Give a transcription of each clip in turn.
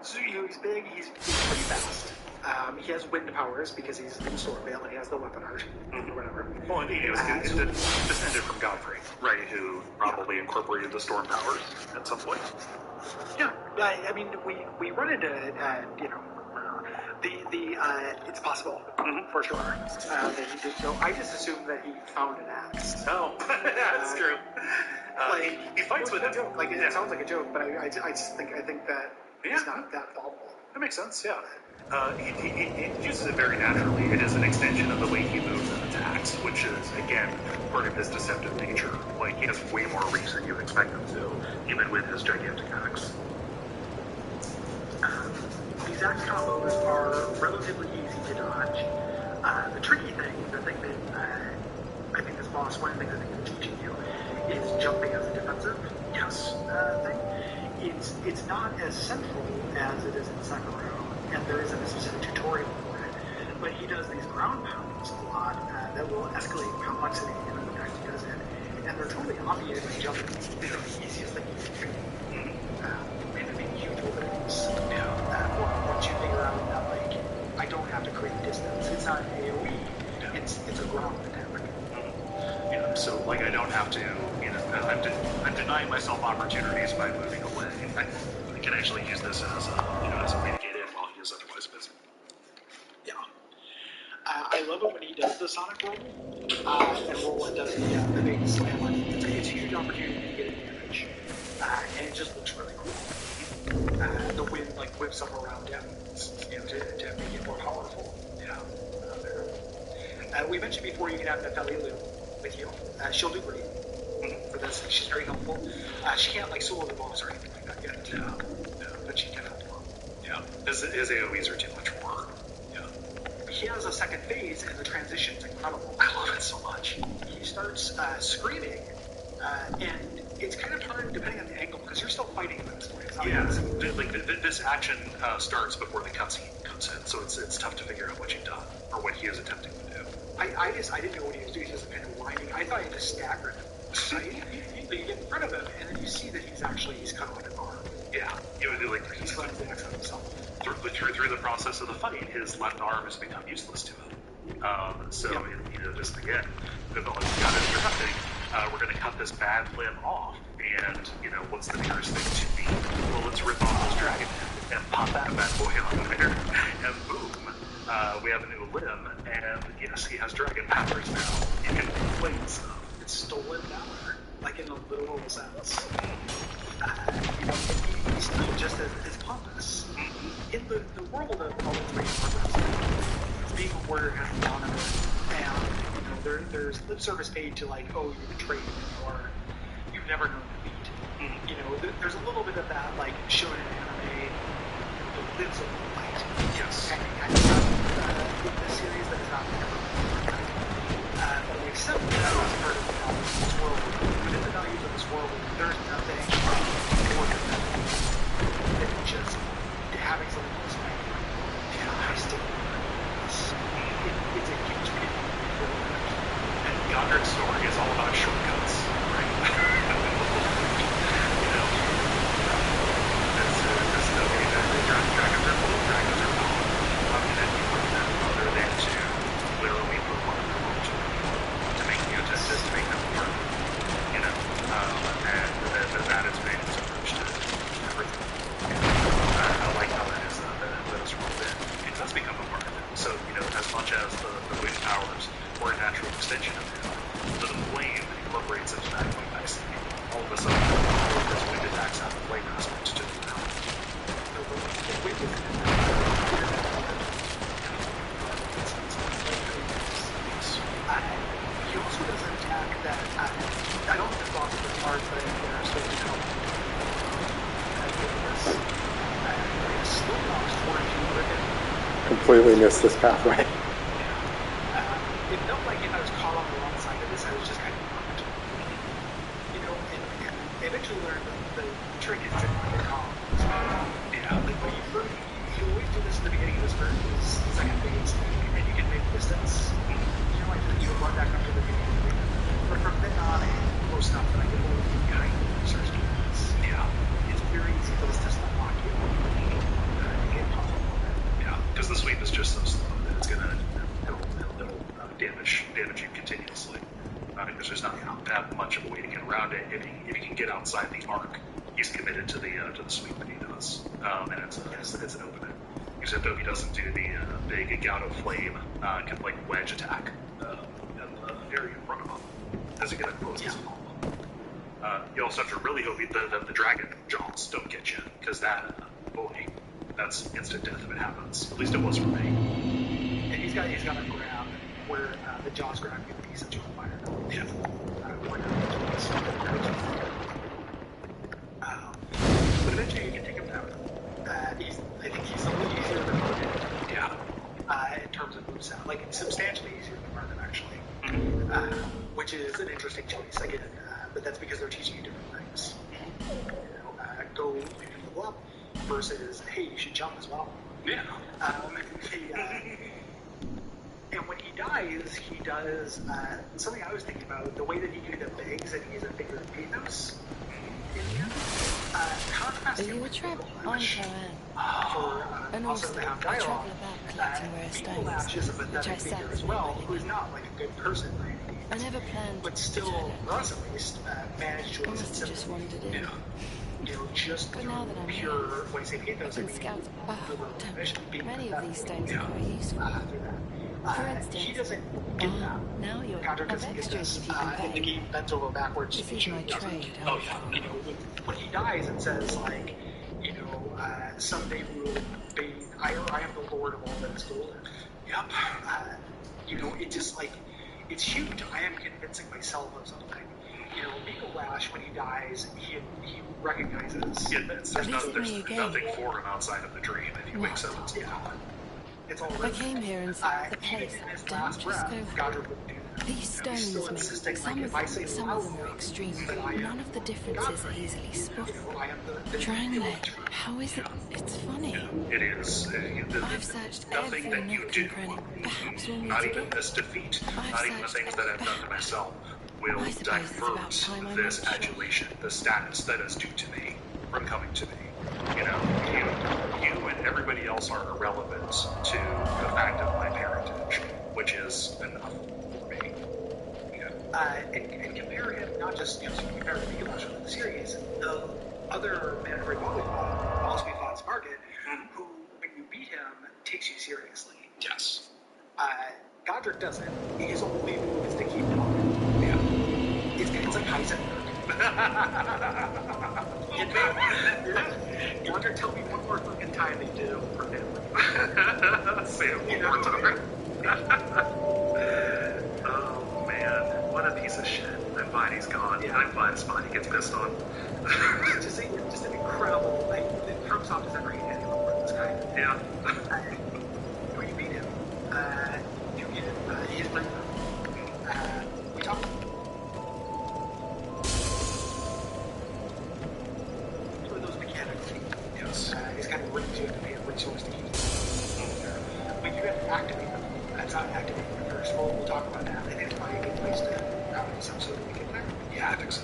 So, he's big, he's pretty fast. He has wind powers because he's in Stormvale and he has the weapon art or whatever. Well, indeed, he was descended from Godfrey, right, who probably incorporated the storm powers at some point. Yeah, I mean, we run into, it's possible, for sure, that he did go. I just assumed that he found an axe. Oh, that's true. He fights with it. Joke. Like, it sounds like a joke, but I think that it's not that thoughtful. That makes sense, yeah. He uses it very naturally. It is an extension of the way he moves and attacks, which is, again, part of his deceptive nature. Like, he has way more reach than you expect him to, even with his gigantic axe. These axe combos are relatively easy to dodge. The tricky thing, the thing that I think this boss, one of the things I think is teaching you, is jumping as a defensive thing. It's not as central as it is in Sekiro, and there isn't a specific tutorial for it, but he does these ground pounds a lot that will escalate complexity in the time he does it, and they're totally obvious and jumping is the easiest thing you can do. And it makes huge openings. Once you figure out that, like, I don't have to create distance. It's not an AoE. It's a ground attack. So, like, I don't have to, I'm denying myself opportunities by moving away. I can actually use this as a way to get in while he is otherwise busy. Yeah. I love it when he does the Sonic roll, and Roland does the big slam on it. It's a huge opportunity to get advantage, and it just looks really cool. The wind, like, whips up around him, to make it more powerful. We mentioned before you can have Nefeli with you. She'll do great for this. She's very helpful. She can't, like, solo the boss or anything like that yet. No. But she can help him. Yeah. His AoEs are too much for her. Yeah. He has a second phase, and the transition's incredible. I love it so much. He starts screaming, and it's kind of hard depending on the angle, because you're still fighting at this point. This action starts before the cutscene comes in, so it's tough to figure out what you've done, or what he is attempting to do. I didn't know what he was doing. He was kind of whining. I thought he just staggered him. Right? But you get in front of him, and then you see that he's cut off an arm. Yeah, he's running the axe on himself. Through the process of the fight, his left arm has become useless to him. Just again, we're going to cut this bad limb off, and what's the nearest thing to me? Well, let's rip off this dragon and pop that bad boy on there, and boom. We have a new limb, and yes, he has dragon powers now. He can play stuff. It's stolen power, like in a literal sense. He's still just as pompous. In the world of all the three purposes, being a warrior has an honor, and there's lip service paid to, like, oh, you betrayed me, or you've never known defeat. There's a little bit of that, like, shown in anime, that lives over the fight. Yes. And in this series that is not ever but we accept that as part of the values of this world. Within the values of this world, there's nothing more than just having something to respect. I still it's a huge pity. And Godric's story is all about shortcuts, right? Dragons are full, dragons are gone. How can it be from them other than to literally put one of them on to make mutances, to make them work? And that is Vane's approach to everything. I like how that is rolled in. It does become a part of it. So, as much as the wind powers were a natural extension of him, the flame incorporates into that quite nicely. All of a sudden, all of his wind attacks have flame aspects to them now. He also does an attack that I don't think the boss is hard, but they're supposed to help. Slow walks toward you, completely missed this pathway. It felt like if I was caught on the wrong side of this, I was just kind of blocked. And I eventually learned that the trick is to get calm. But you always do this at the beginning of this burn, this second phase, and you can make distance. I think you would run back up to the beginning of the game. But from then on, most stuff that I get over behind search games. Yeah. It's very easy for this to stop lock you. beyond it, if he can get outside the arc, he's committed to the sweep that he does, and it's an opening. Except though he doesn't do the big gout of flame, kind of like wedge attack in the area in front of him as he gets close as well. You also have to really hope that the dragon jaws don't get you, because that's instant death if it happens. At least it was for me. And he's got a grab where the jaws grab you and he sets you on fire. Yeah. But eventually you can take him down. I think he's a little easier than Martin. Yeah. In terms of moveset, like substantially easier than Martin actually. Which is an interesting choice again, but that's because they're teaching you different things. Go level up versus hey, you should jump as well. Yeah. And when he dies, he does something I was thinking about, the way that he kind of begs and he's a figure of pathos in here. Contrast him with Drangleic for also the Hound dialogue. Drangleic is a pathetic figure as well, who's not like a good person by any means, but still, for us at least, managed to elicit sympathy. Just through pure, when I say pathos, I mean many of these stones are quite useful. For instance, he doesn't get that. Now you're Drangleic doesn't get this. In the game, bends over backwards. This is my trade. Oh yeah. When he dies and says like, someday we will be. I am the lord of all that is golden. Yep. It just like it's huge. I am convincing myself of something. Drangleic, when he dies, he recognizes. Yeah, there's nothing for him outside of the dream. If he wakes up, it's gone. It's all I came here and saw the place. Don't just go home. These stones make some of them are extreme, but none of the differences are easily spotted. Drangleic, how is it? It's funny. It is. I've searched Nothing every that you nook do, and cranny. Perhaps we'll meet not even again. this defeat, not even the things that I've done to myself, will I suppose it's divert about time I this met you. adulation, the status that is due to me, from coming to me. You and everybody else are irrelevant to the fact of my parentage, which is enough for me. And compare him, not just compare him to Drangleic from the series, the other mandatory boss we fought in Market, who, when you beat him, takes you seriously. Yes. Godric doesn't. His only move is to keep talking. Yeah. It's like Heisenberg. Godric, tell me one more fucking time that you did it over for family. Say it one more time. Oh man, what a piece of shit. I'm fine, he's gone. Yeah, I'm fine, it's fine. He gets pissed on. just an incredible, Microsoft has ever hated anyone more than this guy. Yeah. When you beat him, you get his breakdown. We talked. Those mechanics. Yes. He's kind of rings you to pay a resource to keep them. But you have to activate them. That's not activating them first. We'll talk about that. I think it's probably a good place to wrap this up so that we get there. Yeah, I think so.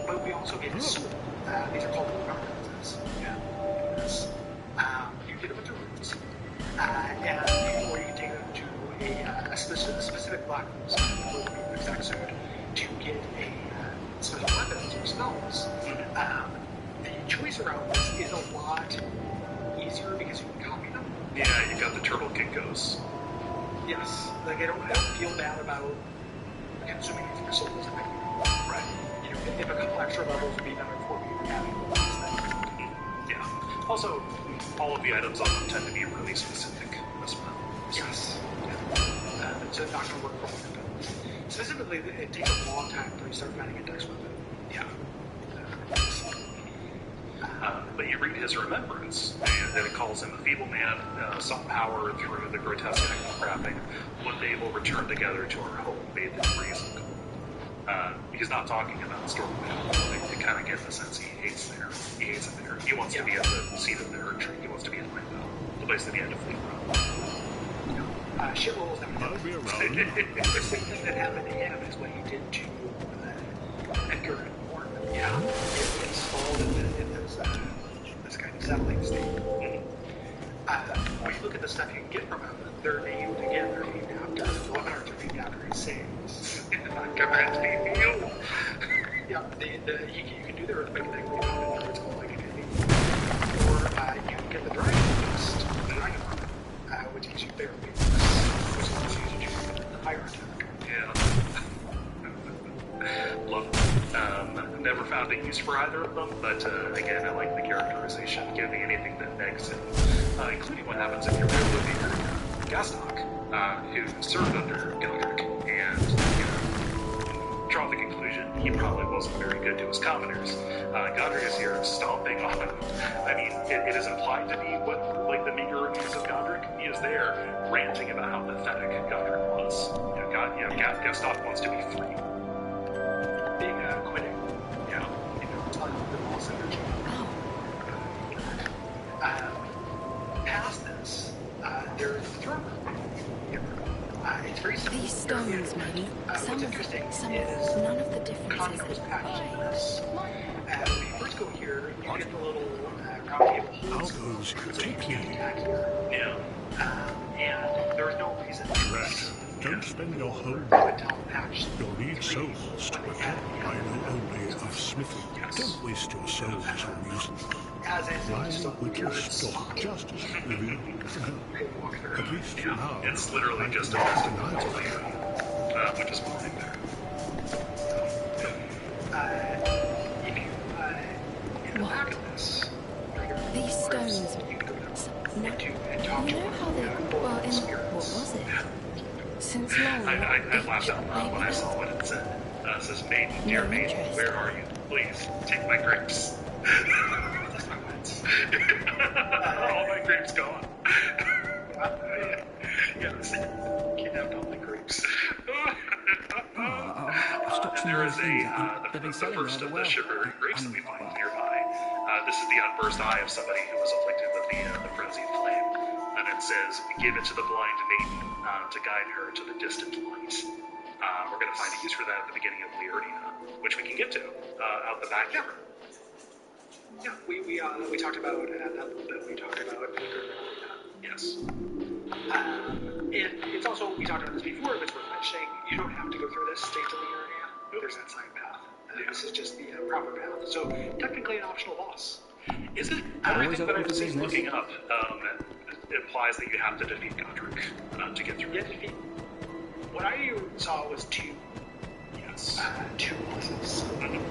But we also get his sword. These are called remembrances. Yeah. You get a bunch of runes. Or you can take them to a specific black room, so the exact suit, to get a special weapons or spells. The choice around this is a lot easier because you can copy them. Yeah, you got the turtle Kinkos. Yes. I don't feel bad about consuming these for souls. Right. If a couple extra levels would be better for me for having all these things. Yeah. Also, all of the items on them tend to be really specific as well. Yes. So it's not going to work for all of them. Specifically, it takes a long time until you start finding a dex weapon. Yeah. But you read his remembrance, and it calls him a feeble man, some power through the grotesque act of crafting. One day we'll return together to our home, bathed in reason. He's not talking about Stormwind. It kind of gets the sense he hates there. He hates it there. He wants to be at the seat of their retreat. He wants to be in Limbo, the place that he had to flee from. Shit rolls never happen. The same thing that happened to him is what he did to Edgar and Warren. Yeah. It installed in this kind of settling state. When you look at the stuff you can get from him, they're named after, the weapon arts are named after his sayings. Command me, you. Yeah, you can do the earthquake thing. We found it, it's called like an or you can get the dragon boost, the dragon which gives you therapy, which allows you to do the fire attack. Yeah. Love it. Never found a use for either of them, but again, I like the characterization. Give me anything that negs him, including what happens if you're with your Gastok, who served under Drangleic, and draw the conclusion he probably wasn't very good to his commoners. Godric is here stomping on him. I mean, it is implied to be what, like, the meager reviews of Godric. He is there ranting about how pathetic Godric was. Gastok wants to be free. Being quitting. Yeah. Telling the boss energy. Past this, there is the throne room. It's very simple. These stones, maybe. What's interesting is none of the differences content was packaged in this. When you first go here, you get the little round table holes. So you can attack here. Yeah. And there's no reason to Don't spend your whole patch. You'll need souls to prepare. I know only of smithing. Don't waste your souls on music. As is, Mine would restore justice revealed. At least for now. It's literally just a festival layer, which is fine there. If you in the back of this, These stones. you can go down No, into and talk you to know how they. Well, in what was it? Since long, I laughed out loud when I saw what it said. It says, maiden, dear maiden, where are you? Please, take my grapes. That's my wins. All my grapes gone. Kidnapped all my grapes. And there is the first of the shivering grapes that we find nearby. This is the unburst eye of somebody who was afflicted with the frenzied flame. And it says, we give it to the blind maiden to guide her to the distant light. We're going to find a use for that at the beginning of Liurnia, which we can get to out the back here. Yeah, we talked about that little bit. We talked about Yes. and it's also, we talked about this before, but it's worth mentioning, you don't have to go through this stage of Liurnia. There's that side path. This is just the proper path. So technically an optional boss. Is it? Everything that I've seen looking up implies that you have to defeat Godric to get through. Yeah, defeat. What I saw was two bosses. And you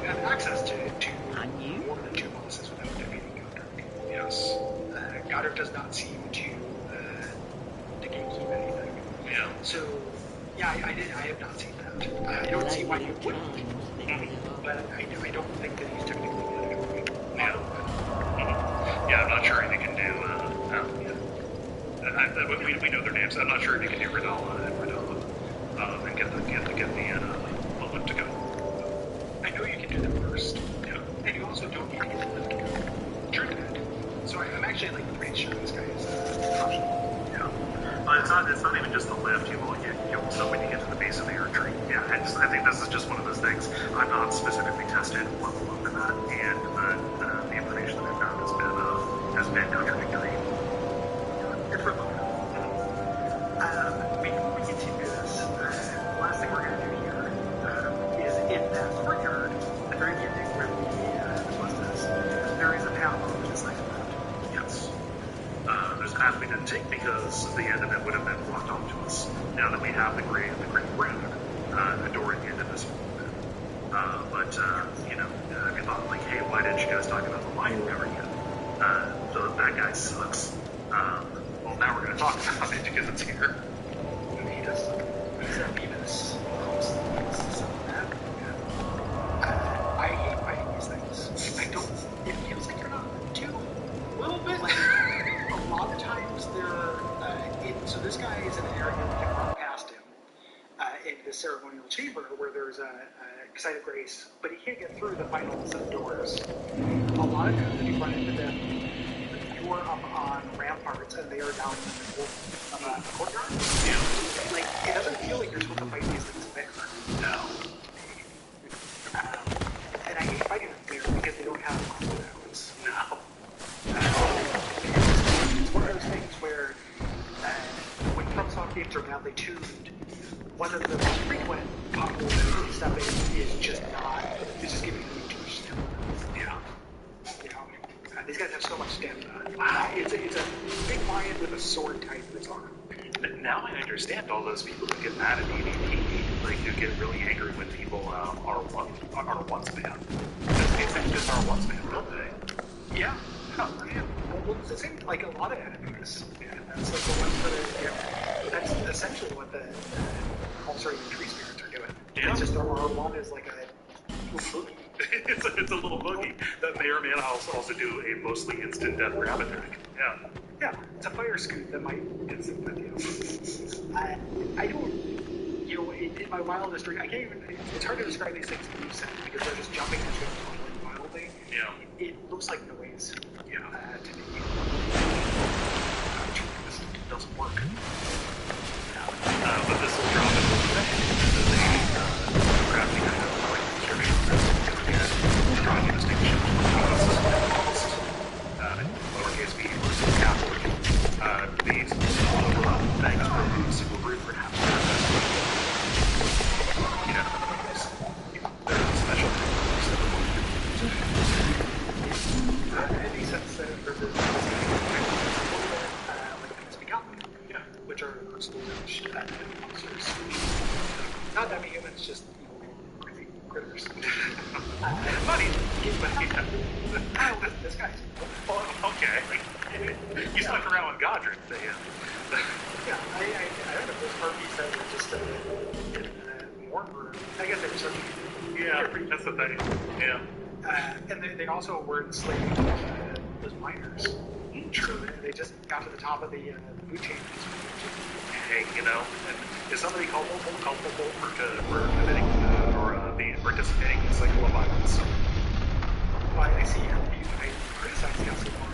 have access to more than two bosses without defeating Godric. Yes. Godric does not seem to gatekeep anything. Yeah. So, yeah, I have not seen that. I don't see why you wouldn't. But I don't think that he's technically mandatory. Yeah. Yeah, I'm not sure if he can do. We know their names. I'm not sure if he can do Radala and get the Lilith to go. I know you can do them first. Yeah. And you also don't need to get the Lilith to go. Sure did. So I'm actually like pretty sure this guy is optional. Yeah. But it's not even just the lift. You also, when you get to the base of the earth tree. Yeah, I think this is just one of those things. I'm not specifically tested level up in that, and the information that I've found has been contradictory. It's remote. Before we continue this, the last thing we're going to do here is in that courtyard, at the very beginning where the quest is, there is a path on this nice path. Yes. There's a path we didn't take because the end of it would have been blocked off to us. Now that we have the great road, a door at the end of this one. But if you thought like, hey, why didn't you guys talk about the lion river yet? That guy sucks. Well, now we're going to talk about it because it's here. He does suck. He's a Beavis. I hate fighting these things. It feels like you're not too. A little bit. Like, a lot of times they're so this guy is in an area that can run past him in the ceremonial chamber where there's a site of grace, but he can't get through the final set of doors. A lot of times if you run into them, you are up on ramparts and they are down in the middle of a courtyard. Yeah. Like, it doesn't feel like you're supposed to fight these things there. No. And I hate fighting them there because they don't have cooldowns. No. It's one of those things where when FromSoft games are badly tuned, one of the most frequent potholes in stepping is just not guys have so much stamina. It's a big lion with a sword tied to its arm. Now I understand all those people who get mad at EVP, like who get really angry when people are once banned. They just are once banned, don't they? Yeah. Oh, yeah. Well, it's the same like a lot of enemies. And that's like the ones that are, you know, that's essentially what the also the tree spirits are doing. Yeah. It's just their R1 is like a it's a little boogie that may or may not also do a mostly instant death grab attack. Yeah. Yeah, it's a fire scoot that might instant with you. I don't, you know, in my wildest dream, I can't even, it's hard to describe these things in moveset because they're just jumping into it totally wildly. Yeah. It looks like noise. Yeah. To me. This doesn't work. But this will drop it as a crafting item. I like the description of this because it's drawing a distinction lowercase b versus capital B. These things are a single root for half. You know, there's a special It makes sense that for the yeah, which are school-aged monsters. Not demi-humans, just crazy critters. funny, but yeah. This guy's Oh, okay. You stuck around with Godric, but yeah. yeah, I don't know if those harpies that were just in warm room. I guess they were searching. Yeah, that's the thing. Yeah. And they also were enslaving those miners. True. They just got to the top of the food chain. Hey, you know, is somebody culpable for committing or being participating in a cycle of violence? Well, I see how you criticize the so far.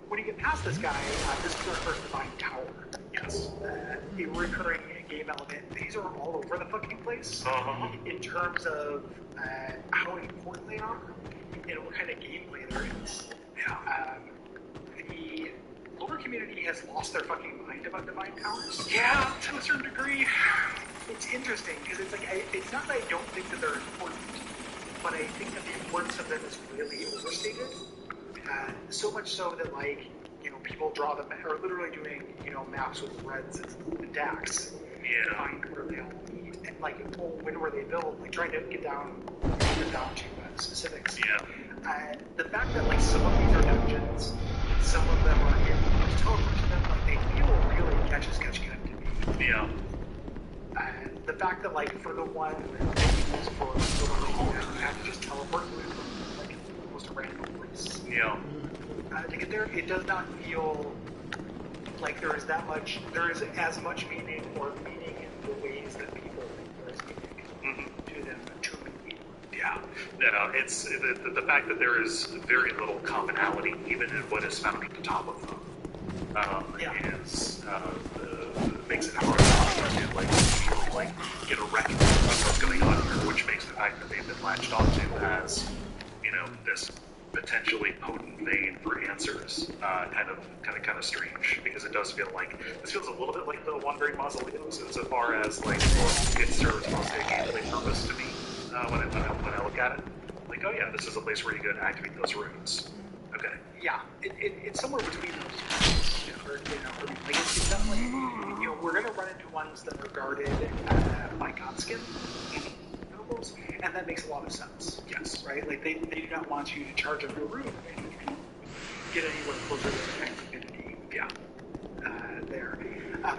When you get past this guy, this is our first divine tower. Yes. A recurring game element. These are all over the fucking place in terms of how important they are and what kind of gameplay there is. Yeah. The lower community has lost their fucking mind about divine towers. Yeah, to a certain degree. It's interesting because it's like it's not that I don't think that they're important, but I think that the importance of them is really overstated. So much so that like, you know, people draw them or literally doing, you know, maps with reds and DAX to find where they all meet and like, oh, when were they built? Like trying to get down to specifics. Yeah. The fact that like some of these are dungeons, some of them are in teleport to them, like they feel really catch as catch can to me. Yeah. The fact that like for the one that you use for you have to just teleport to it from like almost a random place. Yeah. To get there, it does not feel like there is as much meaning or meaning in the ways that people think there is meaning to them to me. Yeah. No, it's the fact that there is very little commonality, even in what is found at the top of them, makes it hard to like feel like get a reckoning of what's going on here, which makes the fact that they've been latched onto as, you know, this potentially potent vein for answers kind of strange, because it does feel like this feels a little bit like the Wandering Mausoleums insofar as like it serves mostly a gameplay purpose to me when I look at it. Like, oh yeah, this is a place where you go to activate those runes. Okay. Yeah, it's somewhere between those. Like it's definitely, you know, we're gonna run into ones that are guarded by Godskin nobles, and that makes a lot of sense. Yes. Right? Like they do not want you to charge up your rune if you get anywhere closer to the activity. Yeah. There.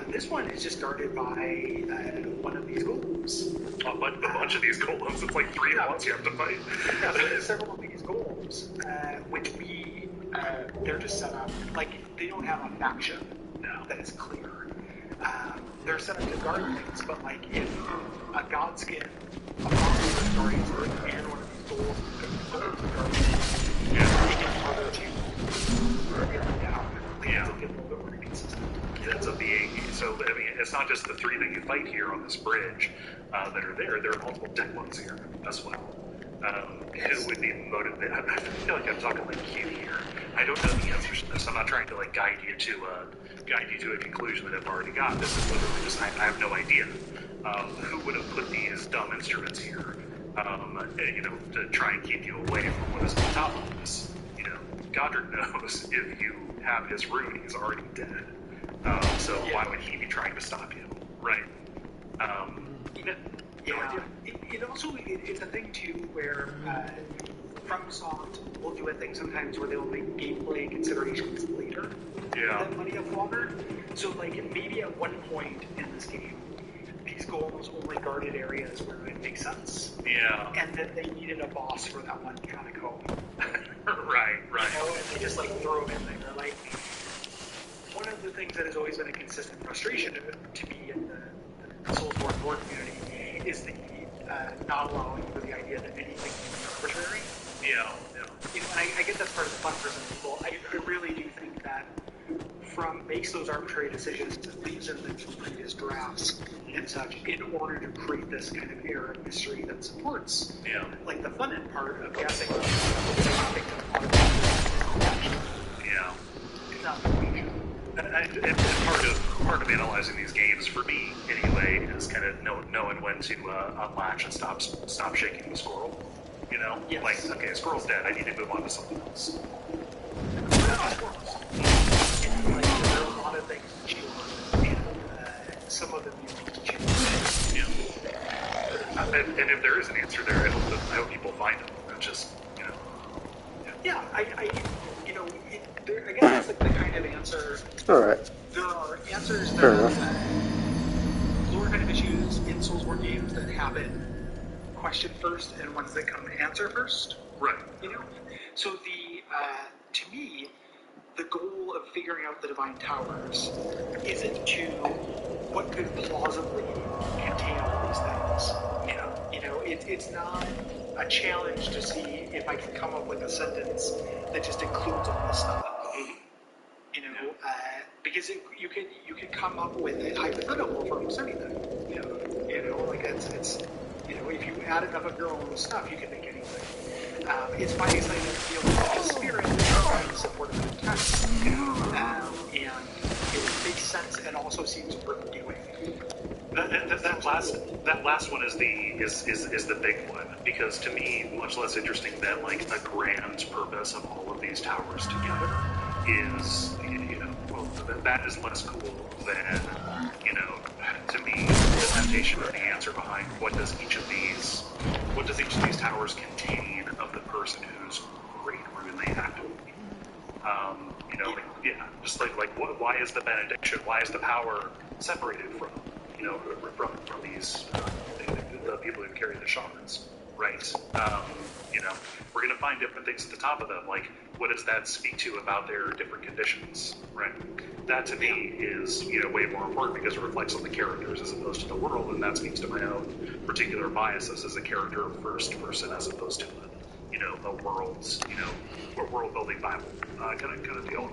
This one is just guarded by one of these golems. A bunch of these golems. It's like 3 at once you have to fight. Yeah, so there's several of these golems, which they're just set up, like, they don't have a faction that is clear. They're set up to guard things, but, like, if a Godskin, a monster is guarding something, and one of these golems is guarding something, it gets harder to get down. Yeah. It's a little bit more inconsistent. It ends up being, so, I mean, it's not just the 3 that you fight here on this bridge that are there. There are multiple deck ones here as well. Who would be motivated? I feel like I'm talking like Q here. I don't know the answers to this. I'm not trying to like guide you to a conclusion that I've already got. This is literally just I have no idea who would have put these dumb instruments here. to try and keep you away from what is on top of this. Godric knows if you have his rune, he's already dead. So why would he be trying to stop you, right? It also it's a thing too where FromSoft will do a thing sometimes where they'll make gameplay considerations later than Money of Water. So maybe at one point in this game, these golems only guarded areas where it makes sense. Yeah. And then they needed a boss for that one catacomb. Right. And they just throw them in there. One of the things that has always been a consistent frustration to me in the Soulsborne board community is the not allowing for the idea that anything can be arbitrary. Yeah. And I get that's part of the fun for some people. I really do think that From makes those arbitrary decisions and leaves in them from previous drafts and such in order to create this kind of air of mystery that supports the fun end part of guessing it's not and part of analyzing these games, for me anyway, is kind of knowing when to unlatch and stop shaking the squirrel. Yes. Okay, squirrel's dead. I need to move on to something else. There are a lot of things to chew on, and some of them you need to chew on. And if there is an answer there, I hope people find it. Not just I guess that's the kind of answer. All right. There are answers that are lore kind of issues in Soulsborne games that happen question first and ones that come answer first. Right. So to me, the goal of figuring out the Divine Towers isn't to what could plausibly contain all these things. It's not a challenge to see if I can come up with a sentence that just includes all this stuff. Because you could come up with a hypothetical for almost anything. It's if you add enough of your own stuff, you can make anything. It's finding something that feels like a spirit that supported the text, and it makes sense and also seems worth doing. That last one is the big one, because to me, much less interesting than a grand purpose of all of these towers together is that is less cool than to me the temptation or the answer behind what does each of these towers contain of the person whose great rune they have to be. Why is the benediction? Why is the power separated from from these the people who carry the shards, right? We're going to find different things at the top of them. What does that speak to about their different conditions, right? That to me is way more important because it reflects on the characters as opposed to the world, and that speaks to my own particular biases as a character first person as opposed to a world's world building Bible kind of deal.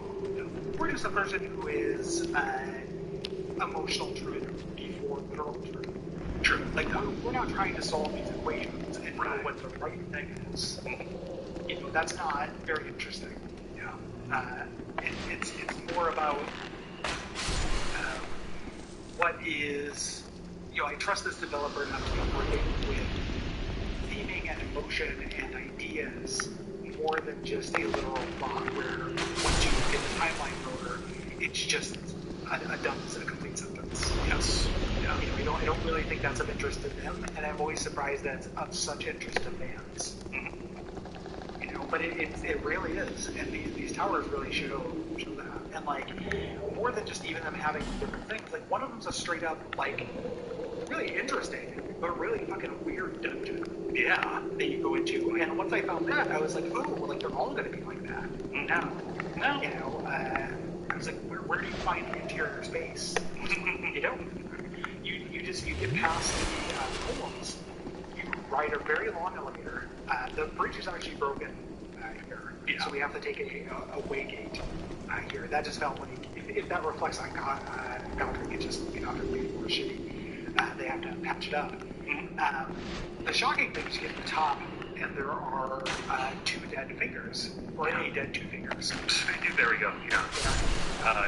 We're just a person who is emotional truth before literal truth. True. We're not trying to solve these equations and know what the right thing is. That's not very interesting. It's more about what is. I trust this developer enough to be working with theming and emotion and ideas more than just a literal plot where once you get the timeline rotor, it's just a complete sentence. Yes. I don't really think that's of interest to them, and I'm always surprised that it's of such interest to fans. But it really is, and these towers really show that. And more than just even them having different things, one of them's a straight up really interesting but really fucking weird dungeon. Yeah. That you go into, and once I found that, I was like, oh, they're all going to be like that. No. I was like, where do you find the interior space? You don't. You get past the columns. You ride a very long elevator. The bridge is actually broken here, so we have to take a way gate here. That just felt like if that reflects on Godric, it just Godric being more shitty. They have to patch it up. The shocking thing is you get to the top, and there are two dead fingers, or a dead two fingers. There we go. Yeah.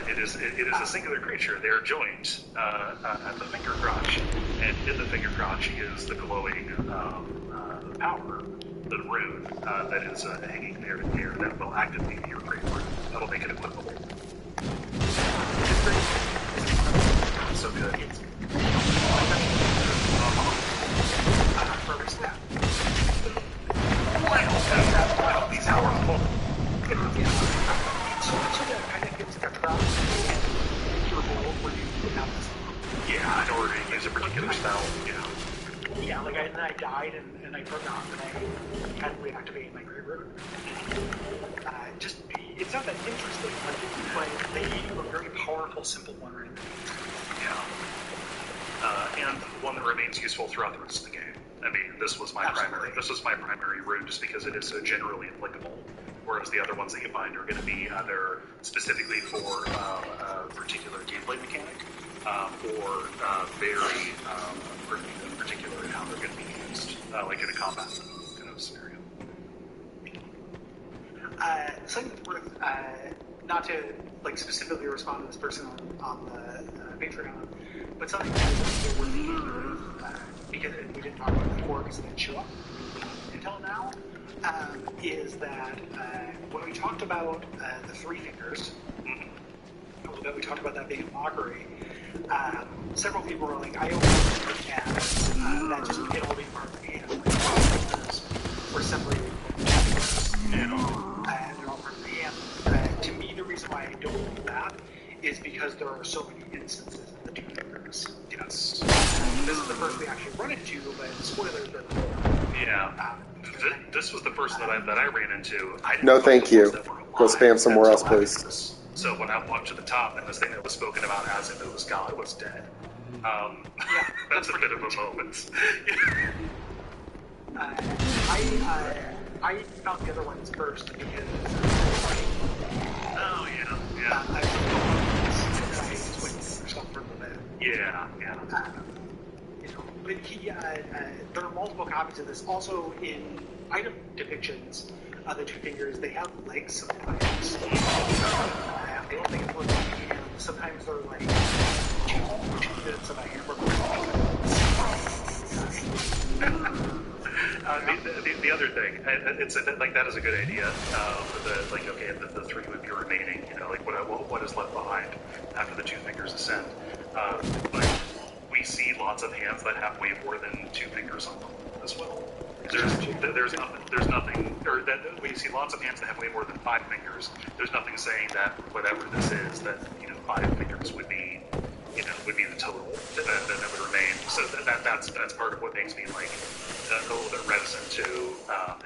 It is a singular creature. They are joined at the finger crotch, and in the finger crotch is the glowing power, the rune that is hanging there in the air that will activate your great rune. That'll make it equipable. It's so good. It's perfect snap. Wow, these powerful. So that kind of gives the trap your role where you have this. Yeah, in order to use a particular spell. Yeah, like I died and I forgot that I hadn't reactivated my Great Rune. It's not that interesting, but they gave you a very powerful, simple one right there. Yeah. And one that remains useful throughout the rest of the game. I mean, this was my primary rune just because it is so generally applicable. Whereas the other ones that you find are going to be either specifically for a particular gameplay mechanic, or very particular in how they're going to be used, like in a combat kind of scenario. Something that's worth, not to like specifically respond to this person on the Patreon, but something that's worth because we didn't talk about it before because it didn't show up until now, is that when we talked about the three fingers, we talked about that being a mockery. Several people were like, I always look at that just get all being part of the hand. We're separated from the fingers, and they're all part of the hand. To me, the reason why I don't think that is because there are so many instances of the two fingers. Yes. This is the first we actually run into, but spoilers, there are more. Yeah. This was the first that I ran into. No, thank you. Go spam somewhere else, please. So when I walked to the top and this thing that was spoken about as if it was God was dead, that's a bit of a moment. I found the other ones first because but there are multiple copies of this. Also in item depictions, the two fingers, they have legs sometimes. They don't think it's one hand. Sometimes they're like two bits of a hammer. The other thing, it's like that is a good idea. The three would be remaining. Like what is left behind after the two fingers ascend. But we see lots of hands that have way more than two fingers on them as well. There's nothing, or that we see lots of hands that have way more than 5 fingers. There's nothing saying that whatever this is, that 5 fingers would be the total that would remain. So that's part of what makes me like a little bit reticent to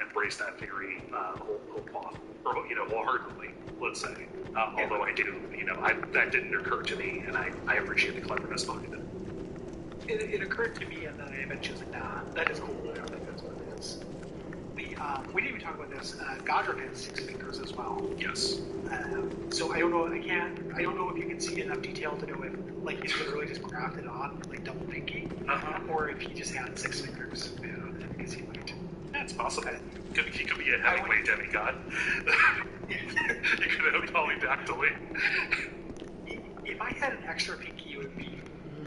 embrace that theory wholeheartedly. Let's say, although I do, that didn't occur to me, and I appreciate the cleverness behind it. It occurred to me, and then I eventually was like, nah, that is cool. I don't think that's what it is. We didn't even talk about this. Godric has 6 fingers as well. Yes. So I don't know. I don't know if you can see enough detail to know if, like, he's literally just grafted on, like, double pinky, or if he just had 6 fingers. Because he might. That's possible. He could be a heavyweight demigod. You could have polydactyly. If I had an extra pinky, it would be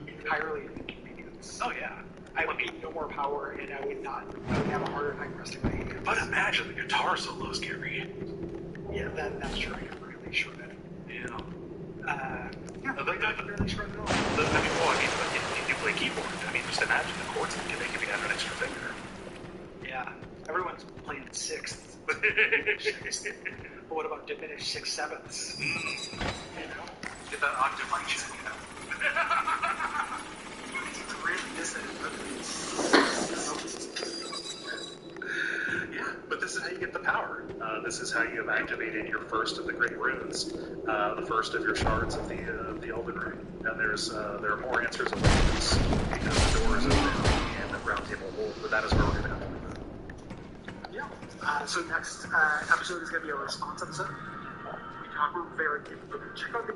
entirely inconvenience. Oh yeah. I would need no more power, and I would have a harder time resting my hand. But imagine the guitar solos, Gary. Yeah, that's true. I could really short it. Yeah. Really short it all. You play keyboard. I mean, just imagine the chords that you make if you have an extra finger. Yeah. Everyone's playing 6th. But what about diminished 6/7? Get that octave right, Yeah, but this is how you get the power. This is how you have activated your first of the great runes, the first of your shards of the Elden Ring. And there are more answers of these because the door is open and the round table hold, but that is where we're going to have to leave it. Yeah. So next episode is going to be a response episode. We talk about very check out the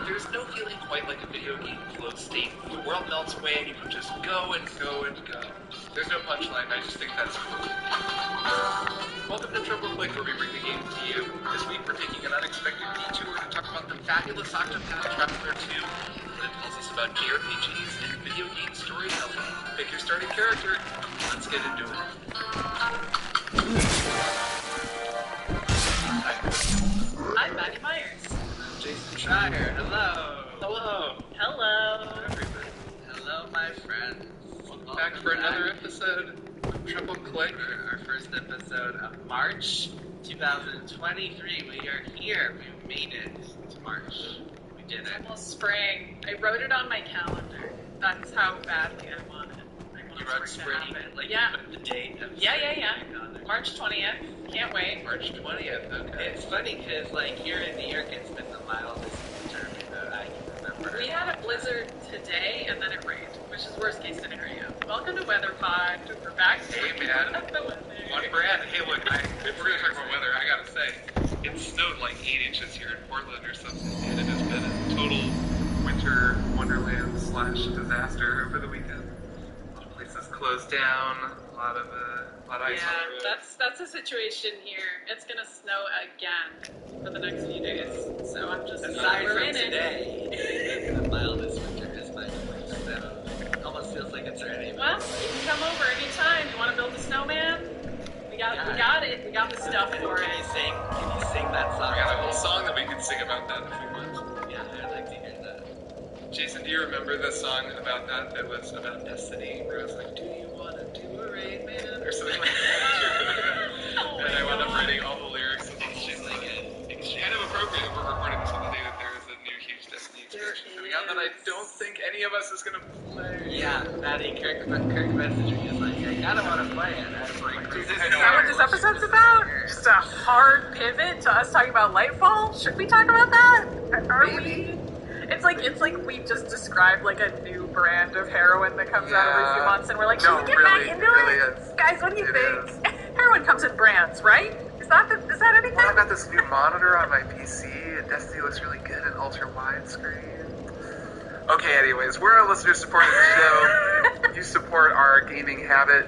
There's no feeling quite like a video game flow state. The world melts away and you can just go and go and go. There's no punchline, I just think that's cool. Welcome to Triple Click, where we bring the game to you. This week we're taking an unexpected detour to talk about the fabulous Octopath Traveler 2 that tells us about JRPGs and video game storytelling. Pick your starting character. Let's get into it. I'm Maddie Myers. I'm Jason Shire. Hello. Hello. Hello. Everybody. Hello, my friends. Welcome back for another episode of Drangleic. Our first episode of March 2023. We are here. We made it to March. We did it. Almost spring. I wrote it on my calendar. That's how badly I want it. I want You wrote spring spring, to happen. like yeah. you put the date of Yeah. spring on there. March 20th. Can't wait. March 20th. Okay. It's funny because, like, here in New York, it's been the mildest winter that I can remember. We had a blizzard today, and then it rained, which is worst case scenario. Welcome to Weather Pod. We're back to Hey, man. the weather. On brand. Hey, look, if we're going to talk about weather, I gotta say, it snowed like 8 inches here in Portland or something, and it has been a total winter wonderland / disaster over the weekend. A lot of places closed down, a lot of ice Yeah, on the road. that's a situation here. It's gonna snow again for the next few days. So I'm just Aside we're from in it. today, it's the mildest winter has been. So it almost feels like it's already. Well, you can come over anytime. You want to build a snowman? We got it. We got the stuff for Can it. you sing that song? We got a whole song that we could sing about that if we want. Yeah, I'd like to hear that. Jason, do you remember the song about that was about Destiny, where it was like, do you want to do a raid, man? Or something like that. Oh And my I wound up God. writing all the lyrics of the whole song. It's kind of appropriate that we're recording this on the day that there is a new huge Destiny expansion coming out that I don't think any of us is going to play. Yeah, Maddie, Kirk messaged me. He's like, I kinda want to play it. I was like, Is that what this episode's about? Just a hard pivot to us talking about Lightfall? Should we talk about that? Are we? It's like we just described like a new brand of heroin that comes out every few months, and we're like, should we get back into it? Guys, what do you think? Heroin comes in brands, right? Is that anything? Well, I got this new monitor on my PC, and Destiny looks really good in ultra widescreen. Okay, anyways, we're a listener-supported show. You support our gaming habit,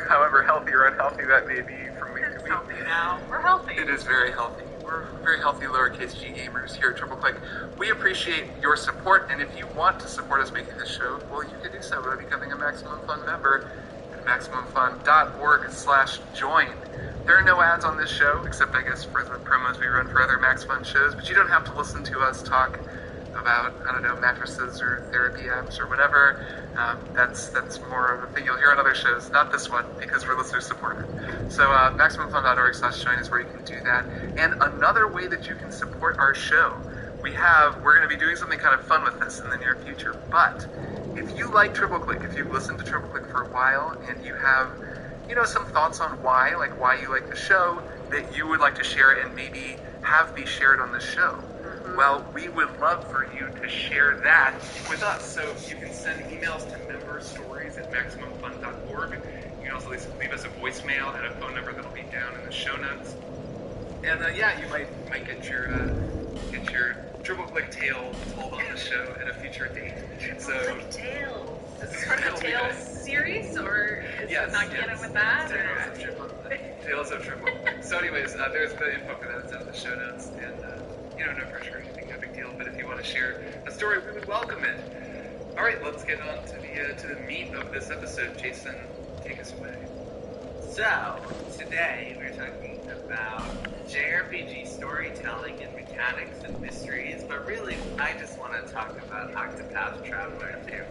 however healthy or unhealthy that may be from week to week. Healthy now. We're healthy. It is very healthy. We're very healthy lowercase g gamers here at Drangleic. We appreciate your support, and if you want to support us making this show, well, you can do so by becoming a Maximum Fun member at MaximumFun.org/join. There are no ads on this show, except I guess for the promos we run for other Max Fun shows, but you don't have to listen to us talk about, I don't know, mattresses or therapy apps or whatever. That's more of a thing you'll hear on other shows, not this one, because we're listener supported. So MaximumFun.org/join is where you can do that. And another way that you can support our show, we're going to be doing something kind of fun with this in the near future, but if you like Drangleic, if you've listened to Drangleic for a while, and you have, some thoughts on why you like the show, that you would like to share and maybe have be shared on the show, well, we would love for you to share that with us. So you can send emails to memberstories@MaximumFun.org. You can also leave us a voicemail at a phone number that'll be down in the show notes. And you might get your Drangleic tale told on the show at a future date. Drangleic Tales. Is this part of the Tales series, or is it not canon with that? Tales of Drangleic. So anyways, there's the info for that. It's in the show notes. And no pressure or anything, no big deal. But if you want to share a story, we would welcome it. All right, let's get on to the meat of this episode. Jason, take us away. So, today we're talking about JRPG storytelling and mechanics and mysteries, but really, I just want to talk about Octopath Traveler 2.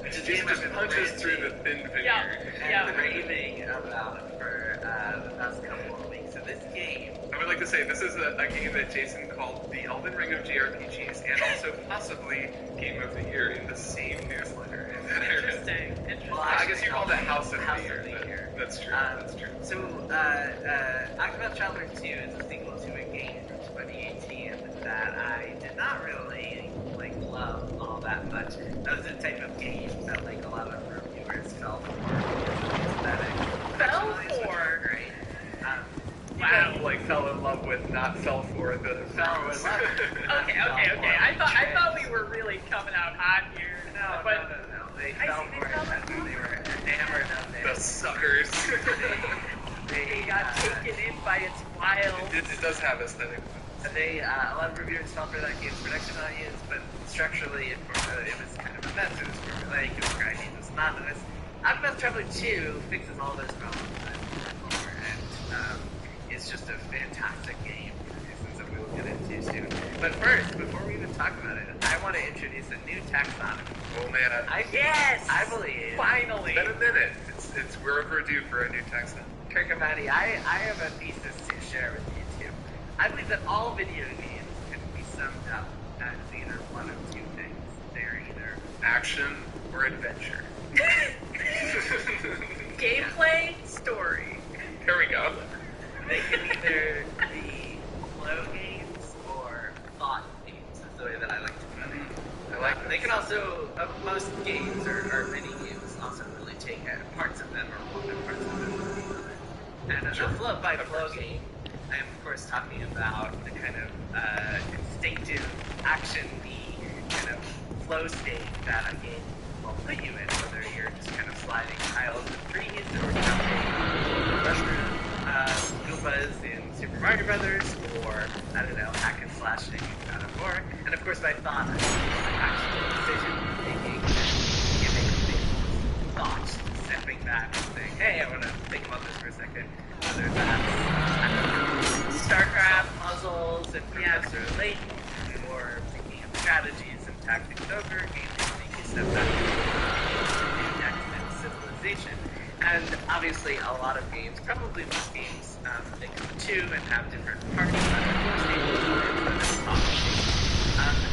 Which is a game I've been punches through the thin veneer. and raving about for the past couple of weeks. So this game... I would like to say, this is a game that Jason called the Elden Ring of JRPGs, and also possibly Game of the Year in the same newsletter. Interesting. Well, I guess you called it House of House the Year. of the Year. That's true. That's true. So, Octopath Traveler 2 is a sequel to a game from 2018 that I did not really, love all that much. That was the type of game that, a lot of reviewers fell for. Aesthetic. Fell Visually, it's for? great. Wow. Fell in love with, not fell for the... Fell in love. Okay. I thought we were really coming out hot here. No. They fell for it. They were enamored of it. The suckers. They got taken in by its wild. It does have aesthetic. They a lot of reviewers felt for that game's production values, but structurally it was kind of a mess. It was formulaic, it was grindy, it was monotonous. Octopath Traveler 2 fixes all those problems and it's just a fantastic game for reasons that we will get into soon. But first, before we even talk about it, I want to introduce a new taxonomy. Oh man, I believe. Finally. It's been a minute. We're overdue for a new taxonomy. Kirk and Maddie, I have a thesis to share with you two. I believe that all video games can be summed up as either one of two things. They're either action or adventure. Gameplay, story. Here we go. They can either be flow games or thought games, is the way that I like to put it. I like They can also, most games or many games also really take parts of them or want parts of them. And a flow by flow game, I am of course talking about the kind of instinctive action-y kind of flow state that a game will put you in, whether you're just kind of sliding tiles and trees or jumping mushroom Goombas in Super Mario Brothers, or I don't know, hack and slashing in God of War. And of course by thought, I mean actual decision making, giving things thought, stepping back and saying, hey, I want to think about this for a second. Whether that's StarCraft puzzles and Professor Layton, or thinking of strategies and tactics over, games that make you step back and next in civilization. And obviously a lot of games, probably most games, think of two and have different parts that are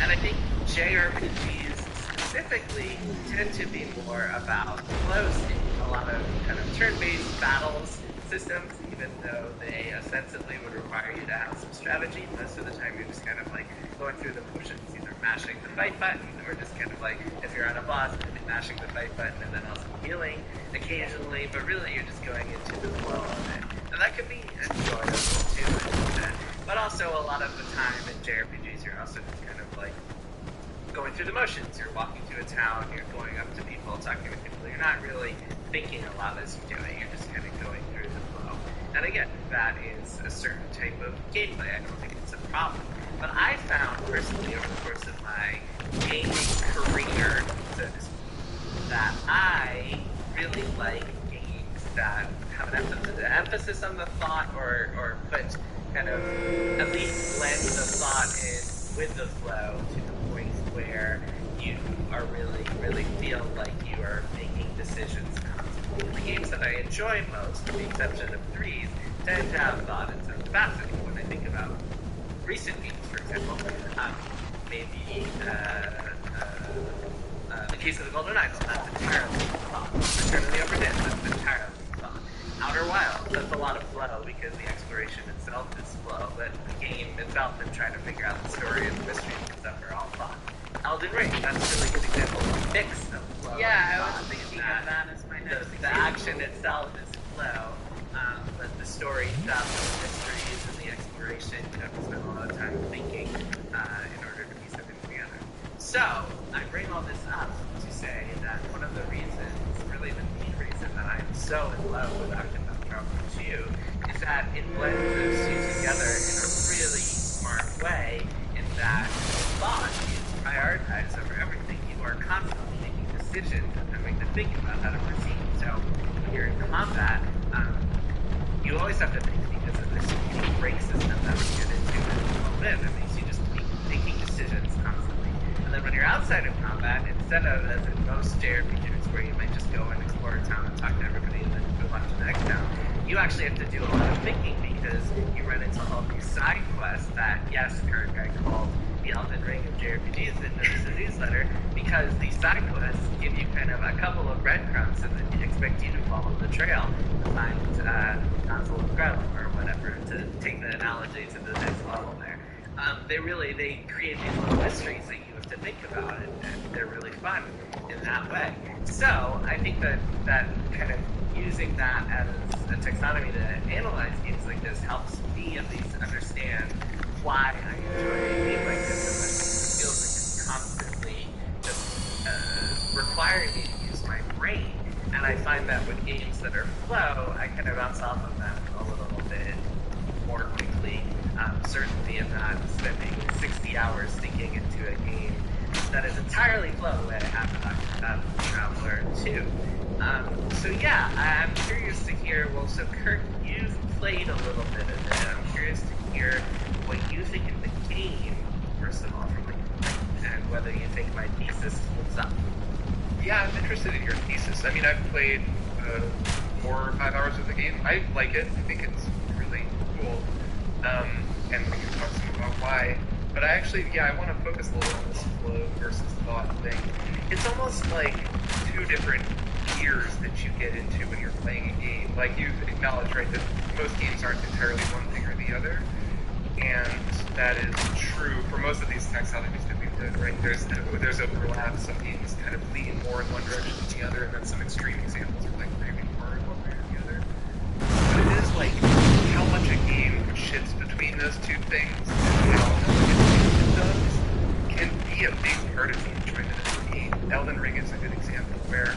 and I think JRPGs specifically tend to be more about flow state, a lot of kind of turn-based battles systems, even though they ostensibly would require you to have some strategy. Most of the time you're just kind of like going through the motions, either mashing the fight button or just kind of like, if you're on a boss, maybe mashing the fight button and then also healing occasionally, but really you're just going into the flow of it. And that could be enjoyable too, but also a lot of the time in JRPGs you're also just kind of like going through the motions. You're walking through a town, you're going up to people, talking to people. You're not really thinking a lot as you do it. You're just kind of going through the flow. And again, that is a certain type of gameplay. I don't think it's a problem. But I found personally over the course of my gaming career, so to speak, that I really like games that have an emphasis on the thought or put kind of at least blend the thought in with the flow to the point where you are really feel like you are making decisions constantly. The games that I enjoy most, with the exception of threes, tend to have thought in some capacity. When I think about recent games, for example, maybe the case of the Golden Idol, that's entirely thought. Return of the Overdid, that's entirely thought. Outer Wilds, that's a lot of flow because the exploration itself is flow, but the game itself and trying to figure out the story and the mysteries and stuff are all thought. Elden Ring, that's a really good example of a mix of flow. Yeah, I was thinking of that as my next The action itself is flow, but the story itself and the mysteries and the exploration, you have to spend a lot of time thinking in order to piece everything together. So, I bring all this up to say that one of the reasons, really the main reason that I'm so in love with Octopath Traveler 2 is that it blends those two together in a really smart way, in that thought is prioritized over everything. You are constantly making decisions and having to think about how to proceed. So when you're in combat, you always have to think because of this break system that we get into in a little bit. That makes you just keep making decisions constantly. And then when you're outside of combat, instead of, as in most JRPGs, where you might just go and explore a town and talk to everybody and then move on to the next town, you actually have to do a lot of thinking because you run into all these side quests that, yes, Kirk, I called the Elden Ring of JRPGs in the newsletter, because these side quests give you kind of a couple of breadcrumbs and then expect you to follow the trail to find Hansel and Gretel or whatever, to take the analogy to the next level there. They create these little mysteries that you have to think about, and they're really fun in that way. So I think that kind of using that as a taxonomy to analyze games like this helps me at least understand why I enjoy a game like this, and it feels like it's constantly just requiring me to use my brain. And I find that with games that are flow, I kind of bounce off of them a little bit more quickly. spending 60 hours thinking into a game that is entirely flow the way I have with Octopath Traveler 2. So yeah, I'm curious to hear, well, so Kurt, you've played a little bit of it. I'm curious to hear what you think of the game, first of all, from the and whether you think my thesis holds up. Yeah, I'm interested in your thesis. I mean, I've played 4 or 5 hours of the game. I like it. I think it's really cool. And we can talk some about why. But I want to focus a little on this flow versus thought thing. It's almost like 2 different gears that you get into when you're playing a game. Like you've acknowledged, right, that most games aren't entirely one thing or the other. And that is true for most of these taxonomies that we've done, right? There's overlap. Some games kind of lean more in one direction than the other, and then some extreme examples are like maybe more in one way or the other. But it is like how much a game shifts between those 2 things and how it does can be a big part of the enjoyment of the game. Elden Ring is a good example where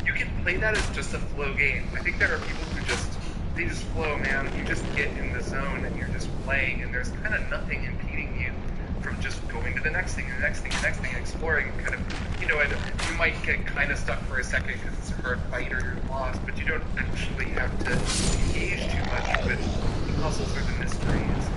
you can play that as just a flow game. I think there are people who they just flow, man. You just get in the zone and you're just playing, and there's kind of nothing impeding you from just going to the next thing, and the next thing, and the next thing, and exploring. Kind of, and you might get kind of stuck for a second because it's a hard fight or you're lost, but you don't actually have to engage too much with the puzzles or the mysteries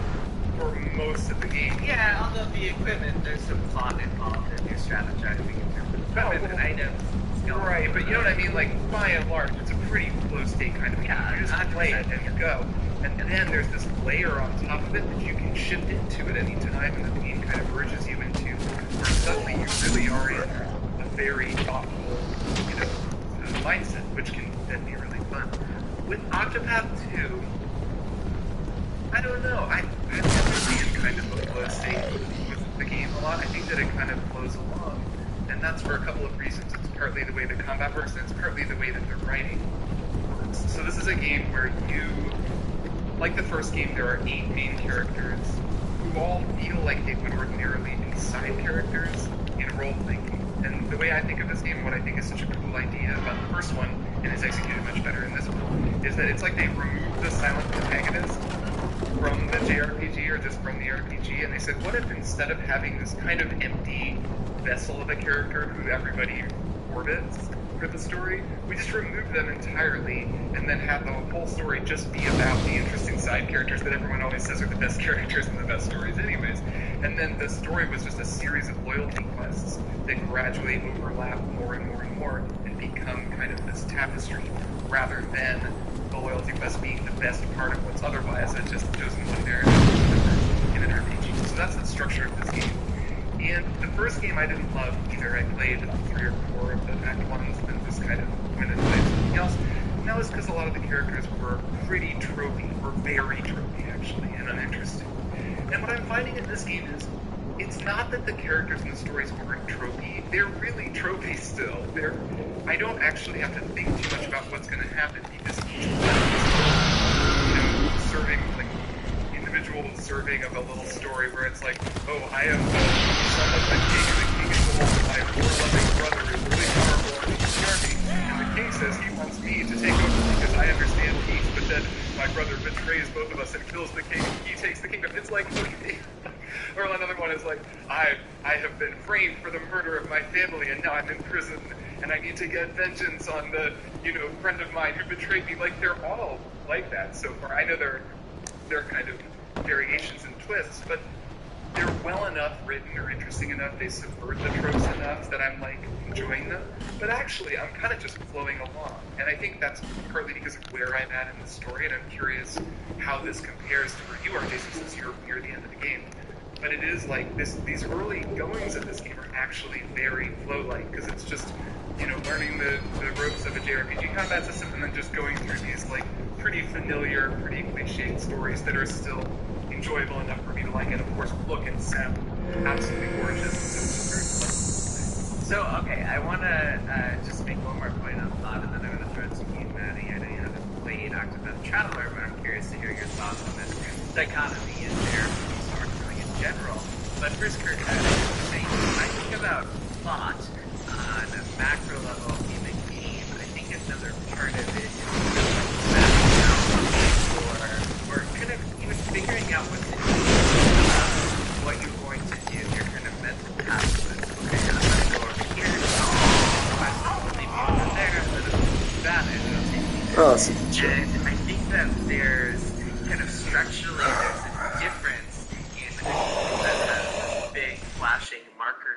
for most of the game. Yeah, although the equipment, there's some thought involved in your strategizing in terms of equipment and items. Right, but you know what I mean? Like, by and large, it's a pretty flow state kind of game. You just play it and go. And then there's this layer on top of it that you can shift into at any time, and the game kind of urges you into, where suddenly you really are in a very thoughtful, mindset, which can then be really fun. With Octopath 2, I don't know. I've never been in kind of a flow state with the game a lot. I think that it kind of flows along. And that's for a couple of reasons. It's partly the way the combat works, and it's partly the way that the writing works. So this is a game where like the first game, there are 8 main characters who all feel like they would ordinarily be side characters in role-playing. And the way I think of this game, what I think is such a cool idea about the first one, and is executed much better in this one, is that it's like they removed the silent protagonist from the JRPG or just from the RPG, and they said, what if instead of having this kind of empty vessel of a character who everybody orbits for the story, we just remove them entirely and then have the whole story just be about the interesting side characters that everyone always says are the best characters in the best stories anyways. And then the story was just a series of loyalty quests that gradually overlap more and more and more and become kind of this tapestry, rather than the loyalty quest being the best part of what's otherwise just chosen one narrative in an RPG. So that's the structure of this game. And the first game I didn't love either. I played 3 or 4 of the Act 1s and just kind of went and played something else. And that was because a lot of the characters were pretty tropey, or very tropey actually, and uninteresting. And what I'm finding in this game is, it's not that the characters in the stories weren't tropey, they're really tropey still. I don't actually have to think too much about what's going to happen, because each one is, serving, like, individual serving of a little story where it's like, oh, I am the son of the king, and the king is old, my poor loving brother is really powerful and he's charming, and the king says he wants me to take over because I understand peace, but then my brother betrays both of us and kills the king, and he takes the kingdom. It's like, okay. Or another one is like, I have been framed for the murder of my family, and now I'm in prison, and I need to get vengeance on the, friend of mine who betrayed me. Like, they're all like that so far. I know they're kind of variations and twists, but they're well enough written or interesting enough, they subvert the tropes enough that I'm, like, enjoying them. But actually, I'm kind of just flowing along. And I think that's partly because of where I'm at in the story, and I'm curious how this compares to where you are, Jason, since you're near the end of the game. But it is like, these early goings of this game are actually very flow-like, because it's just, learning the ropes of a JRPG combat system, and then just going through these, like, pretty familiar, pretty cliched stories that are still enjoyable enough for me to like, and of course look and sound absolutely gorgeous. So, okay, I want to just make one more point on thought, and then I'm going to throw it to you, Maddie. I know you haven't played Octopath Traveler, but I'm curious to hear your thoughts on this dichotomy in there, storytelling in general. But first, Kurt, when I think about thought on a macro level in a game, I think another part of it is mapping out or kind of even figuring out what's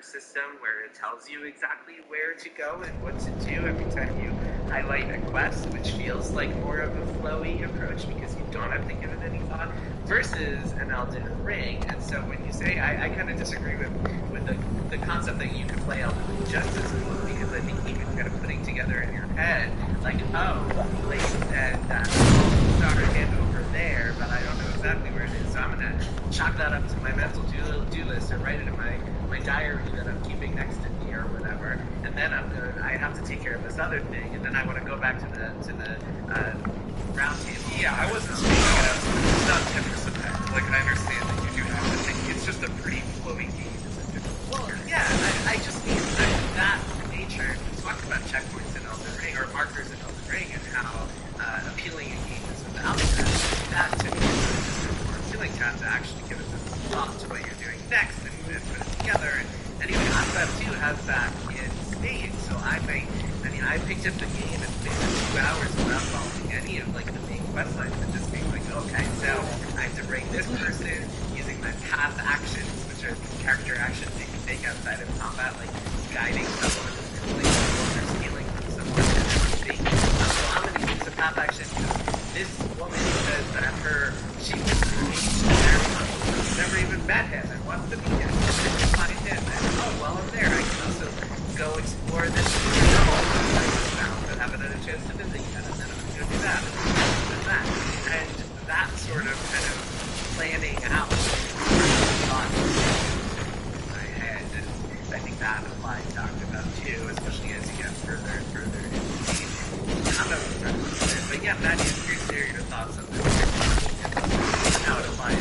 system where it tells you exactly where to go and what to do every time you highlight a quest, which feels like more of a flowy approach because you don't have to give it any thought, versus an Elden Ring. And so when you say, I kind of disagree with the concept that you could play Elden Ring just as cool, because I think you can kind of putting together in your head, like, oh, Blade said that star hit over there, but I don't know exactly where it is, so I'm going to chalk that up to my mental do list or write it in my diary that I'm keeping next to me or whatever, and then I have to take care of this other thing, and then I want to go back to the round table. Yeah, I wasn't speaking of, it's not Tetris effect. Like, I understand that you do have to think, it's just a pretty flowy game. Well, yeah, I just mean that nature. We talked about checkpoints in Elden Ring, or markers in Elden Ring, and how appealing a game is without that. That, to me, is just a more appealing to have to actually give it some thought to what you're doing next and put it together. And even Concept 2 has that in Spades, so I picked up the game and spent 2 hours without following any of, like, the main quest lines, and just being like, okay, so I have to bring this person using my path actions, which are character actions you can take outside of combat, like guiding someone, controlling someone, or stealing from someone, and everything. So I'm going to use the path action because this woman says that she was engaged to Harry Potter, never even met him, and wants to meet him, and then you find him, and oh, while I'm there, I can also go explore this that I just found, but haven't had a chance to visit yet, and then I'm going to go do that, and that. And that sort of kind of planning out thoughts in my head, and I think that applies to Octopath too, especially as you get further and further into the game. I'm not really talking about it, but yeah, Matt, here's your thoughts on this, and how it applies.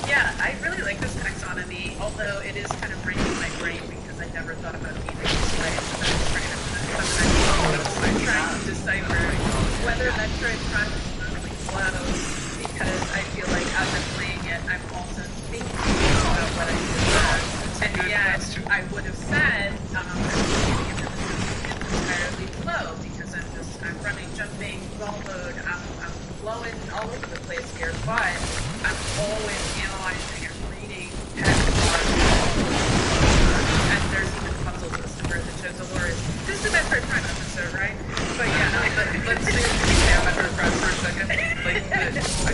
Yeah, I really like this taxonomy, although it is kind of breaking my brain because I never thought about it either this way. I'm trying to decipher whether Metroid Prime is mostly slow, because I feel like as I'm playing it, I'm also thinking about what I did first. And yet, I would have said at the beginning of this it's entirely slow, because I'm running, jumping, ball mode, I'm flowing all over the place here, but I'm always analyzing and reading text and there's even puzzle system where the shows a lore is. This is a Metroid Prime episode, right? But yeah, let's stay on Metroid Prime for a second.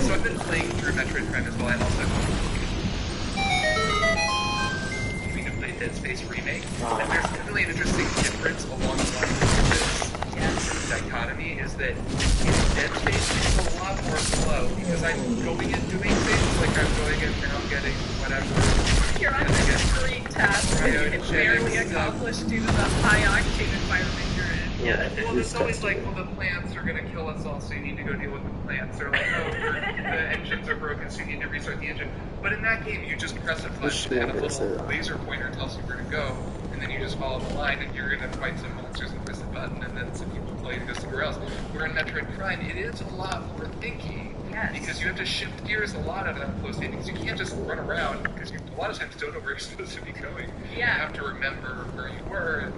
So I've been playing through Metroid Prime as well, and also we can play Dead Space Remake, and there's definitely an interesting difference along the lines of this sort of dichotomy, is that in Dead Space it's a lot more slow, because I'm going and doing things, like I'm going and now getting whatever. you're on this discrete task that you can barely accomplish due to the high octane environment you're in. Yeah, well, it's always like, well, the plants are going to kill us all, so you need to go deal with the plants. Or like, oh, the engines are broken, so you need to restart the engine. But in that game, you just press a button, and a little laser pointer tells you where to go, and then you just follow the line, and you're going to fight some monsters and press a button, and then some people play and go somewhere else. Where in Metroid Prime, it is a lot more thinky. Yes. Because you have to shift gears a lot of those things, because you can't just run around, because you a lot of times don't know where you're supposed to be going. Yeah. You have to remember where you were, and,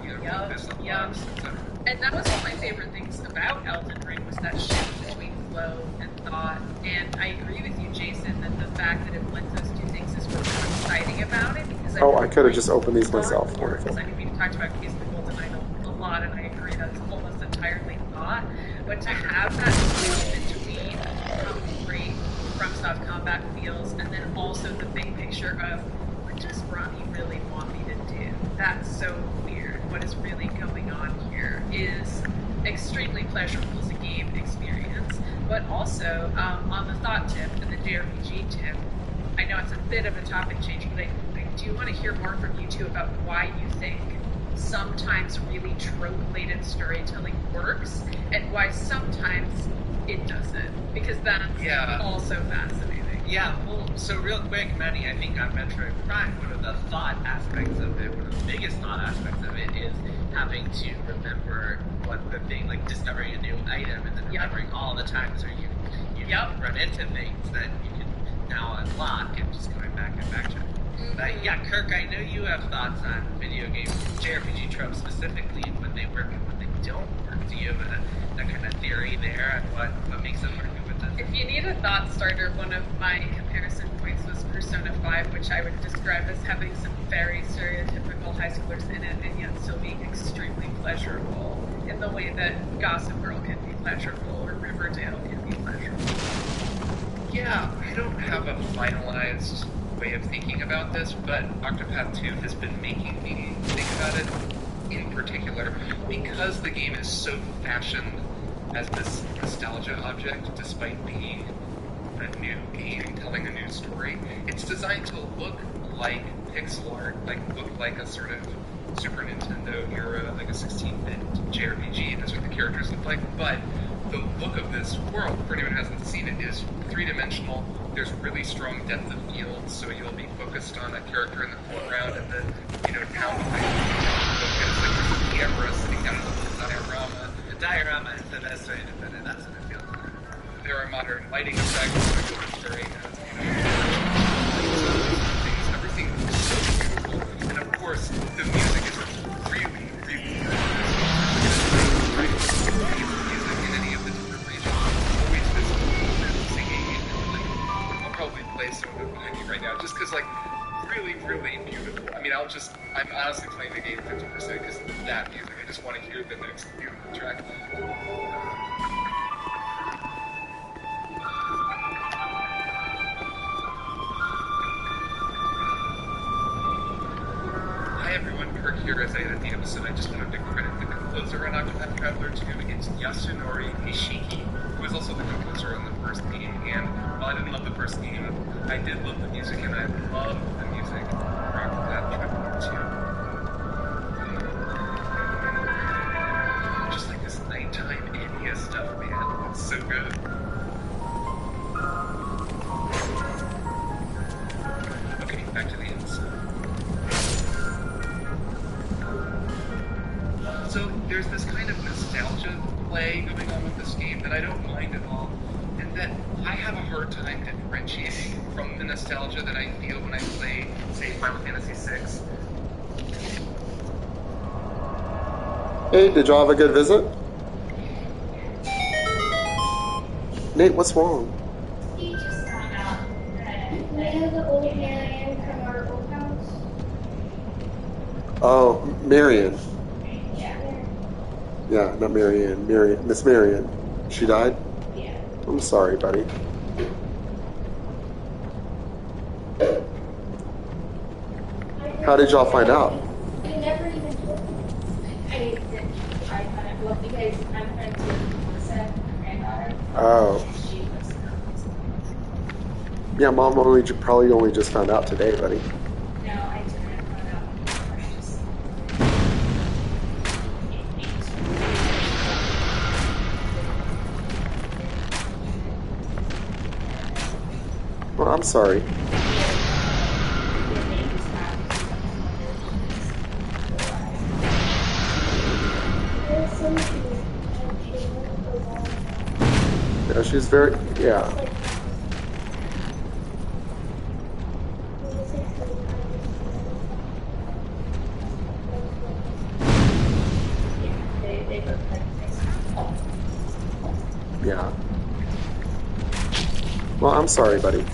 this unlocks, etc. And that was one of my favorite things about Elden Ring, was that shift between flow and thought. And I agree with you, Jason, that the fact that it blends those two things is what's so exciting about it. Because I could have just opened these myself. Because I mean, we've talked about Case of the Golden Idol a lot, and I agree that's almost entirely thought. But to have that switch between concrete, FromSoft combat feels, and then also the big picture of what does Ronnie really want me to do? That's so weird. What is really going on here is extremely pleasurable as a game experience, but also on the thought tip and the JRPG tip, I know it's a bit of a topic change, but I do want to hear more from you two about why you think sometimes really trope-related storytelling works and why sometimes it doesn't, because that's also fascinating. Yeah, well, so real quick, Manny, I think on Metroid Prime, one of the thought aspects of it, one of the biggest thought aspects of it is having to remember what the thing, like discovering a new item and then remembering all the times where you run into things that you can now unlock and just going back and backtrack. But yeah, Kirk, I know you have thoughts on video games, JRPG tropes specifically, and when they work and when they don't work. Do you have a kind of theory there on what makes them work? If you need a thought starter, one of my comparison points was Persona 5, which I would describe as having some very stereotypical high schoolers in it, and yet still being extremely pleasurable in the way that Gossip Girl can be pleasurable or Riverdale can be pleasurable. Yeah, I don't have a finalized way of thinking about this, but Octopath 2 has been making me think about it in particular because the game is so fashioned as this nostalgia object despite being a new game telling a new story. It's designed to look like pixel art, like look like a sort of Super Nintendo era, like a 16-bit JRPG. That's what the characters look like, but the look of this world, for anyone who hasn't seen it, is three-dimensional. There's really strong depth of field, so you'll be focused on a character in the foreground and the, town behind you. It's like there's a camera sitting down in the diorama. The diorama is the best way to put it. That's what it feels like. There are modern lighting effects, during everything is so beautiful. And of course, the music is really, really good. I'll probably play some of it behind you right now, just because, really, really beautiful. I mean, I'm honestly playing the game 50% because of that music. I just want to hear the next beautiful track. Hi everyone, Kirk here as I edit the episode. I just wanted to credit the composer on Octopath Traveler 2. It's Yasunori Nishiki, who is also the composer on the first game. And while I didn't love the first game, I did love the music, and I love the music for Octopath Traveler 2. Just like this nighttime India stuff, man. It's so good. Okay, back to the episode. So there's this kind of nostalgia play going on with this game that I don't mind at all, and that I have a hard time differentiating from the nostalgia that I feel when I play, say, Final Fantasy VI. Hey, did y'all have a good visit? Nate, what's wrong? He just found out that the old Marion from our old house. Oh, Marion. Yeah. Yeah, not Marianne. Miss Marion. She died? Yeah. I'm sorry, buddy. How did y'all find out? He never even told me. I found out well because I'm friends with Seth, my granddaughter. Oh. She was Yeah, Mom probably only just found out today, buddy. No, I didn't find out. I just Well, I'm sorry. Yeah, she's very, yeah. Yeah. Well, I'm sorry, buddy.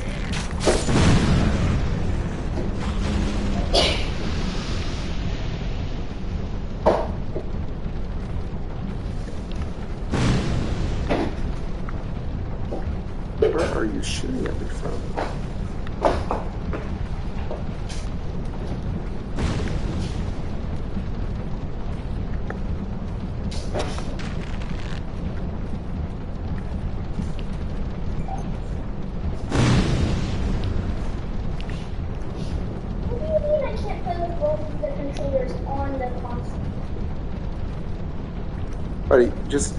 Where are you shooting at me from? What do you mean I can't play with both of the controllers on the console? Buddy, just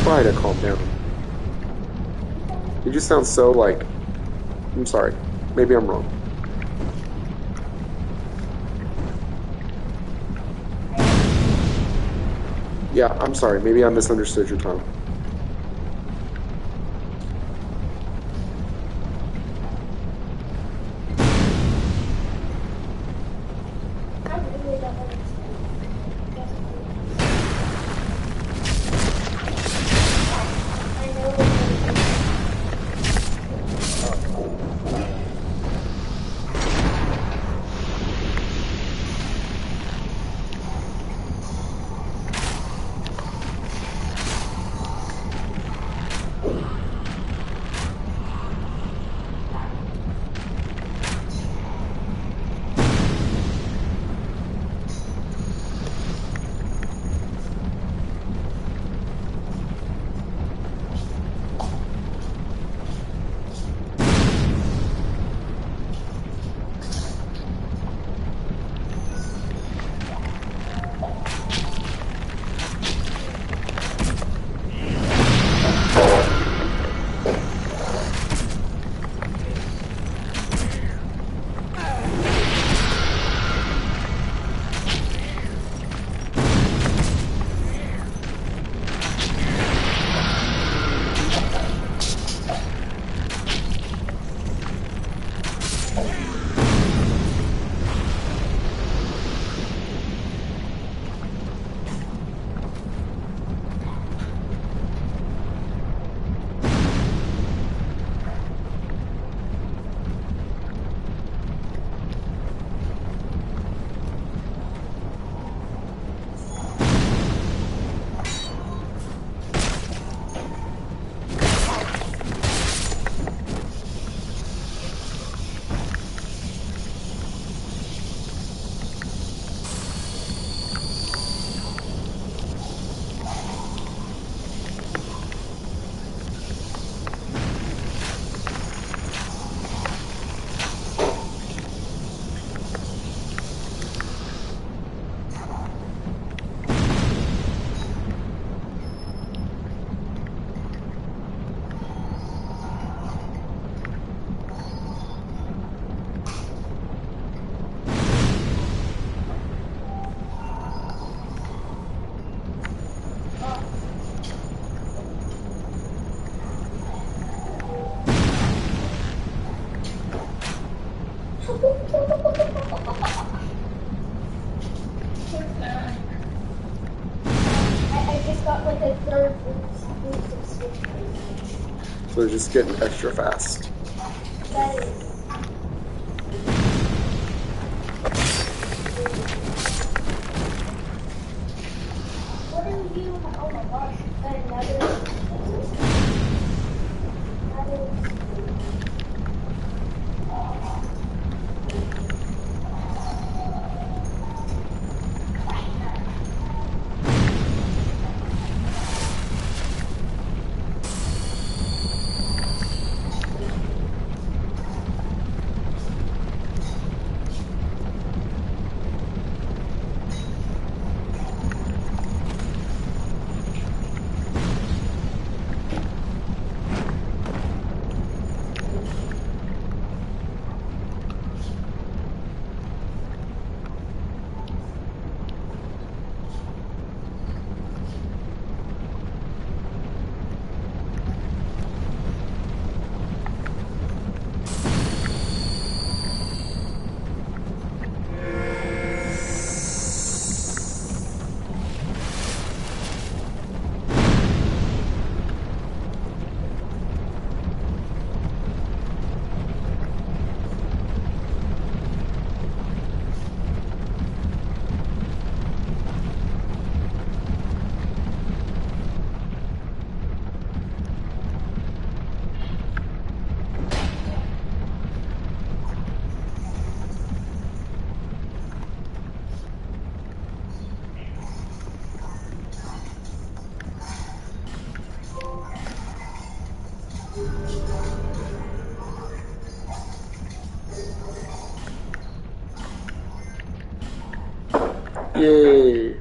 try to calm down. You just sound so like... I'm sorry. Maybe I'm wrong. Yeah, I'm sorry. Maybe I misunderstood your tone. I really don't understand. I know I just got like a third boost of switch. So they're just getting extra fast. That is. What are you? Oh my gosh, got another. Yay!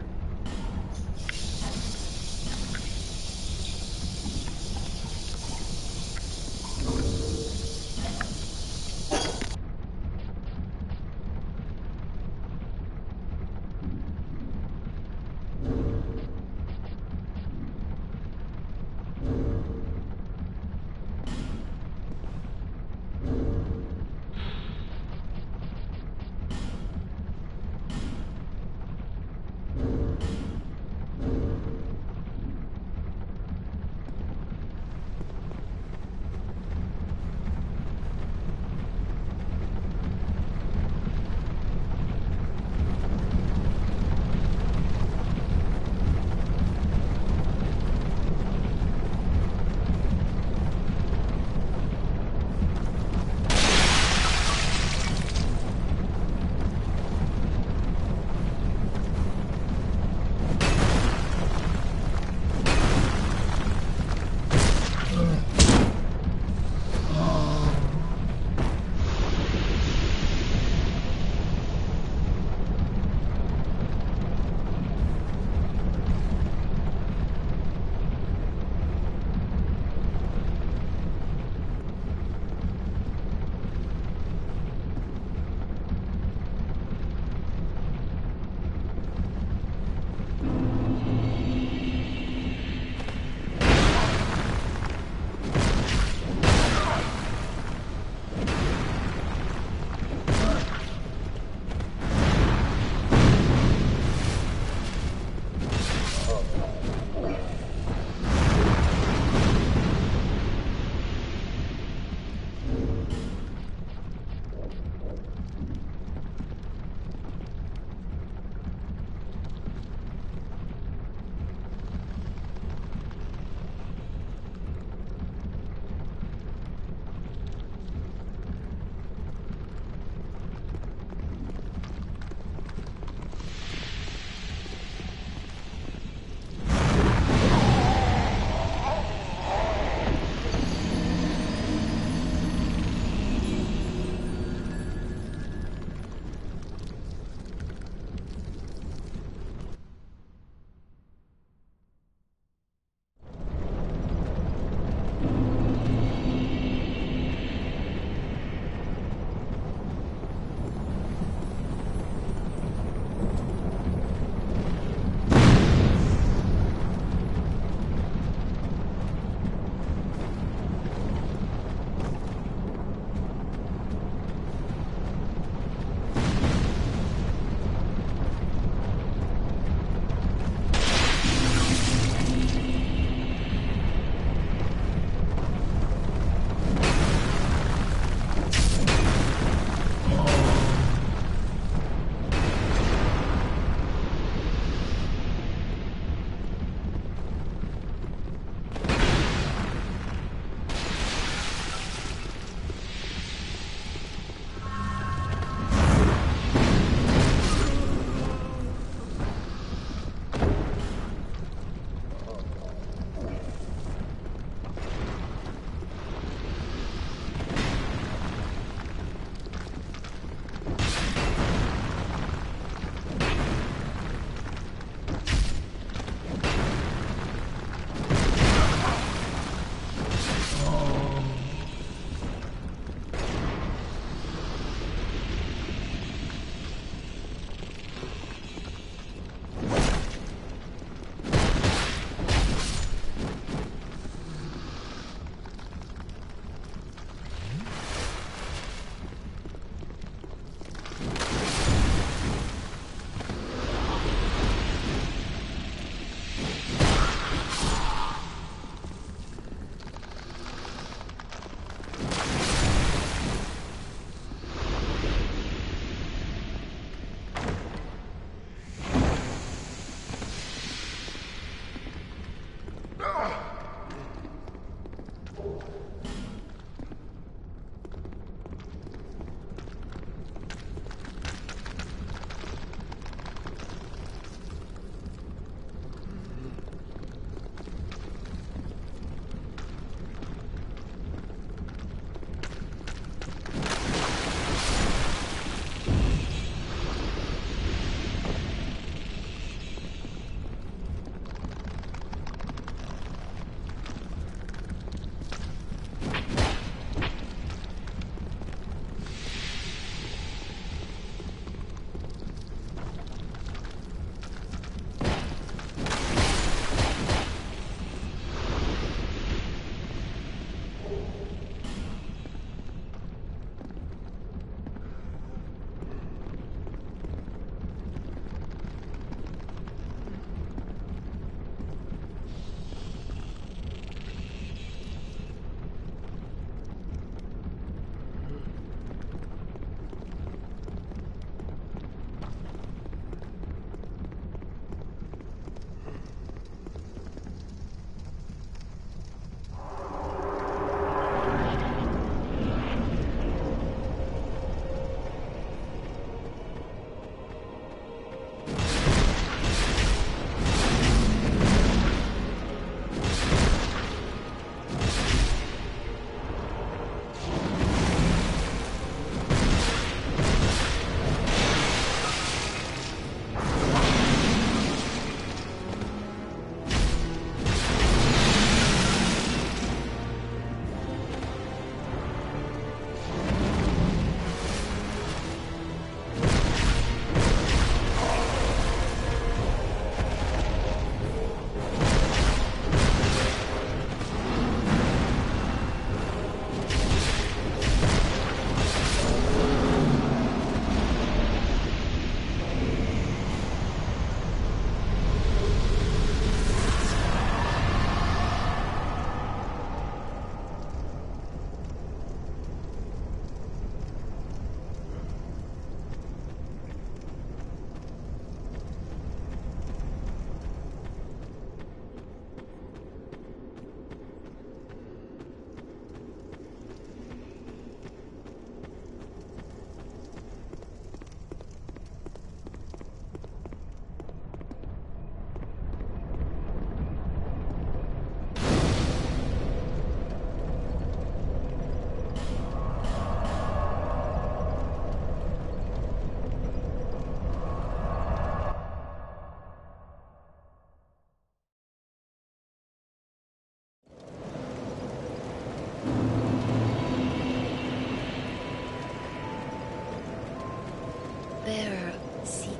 Bearer, seek,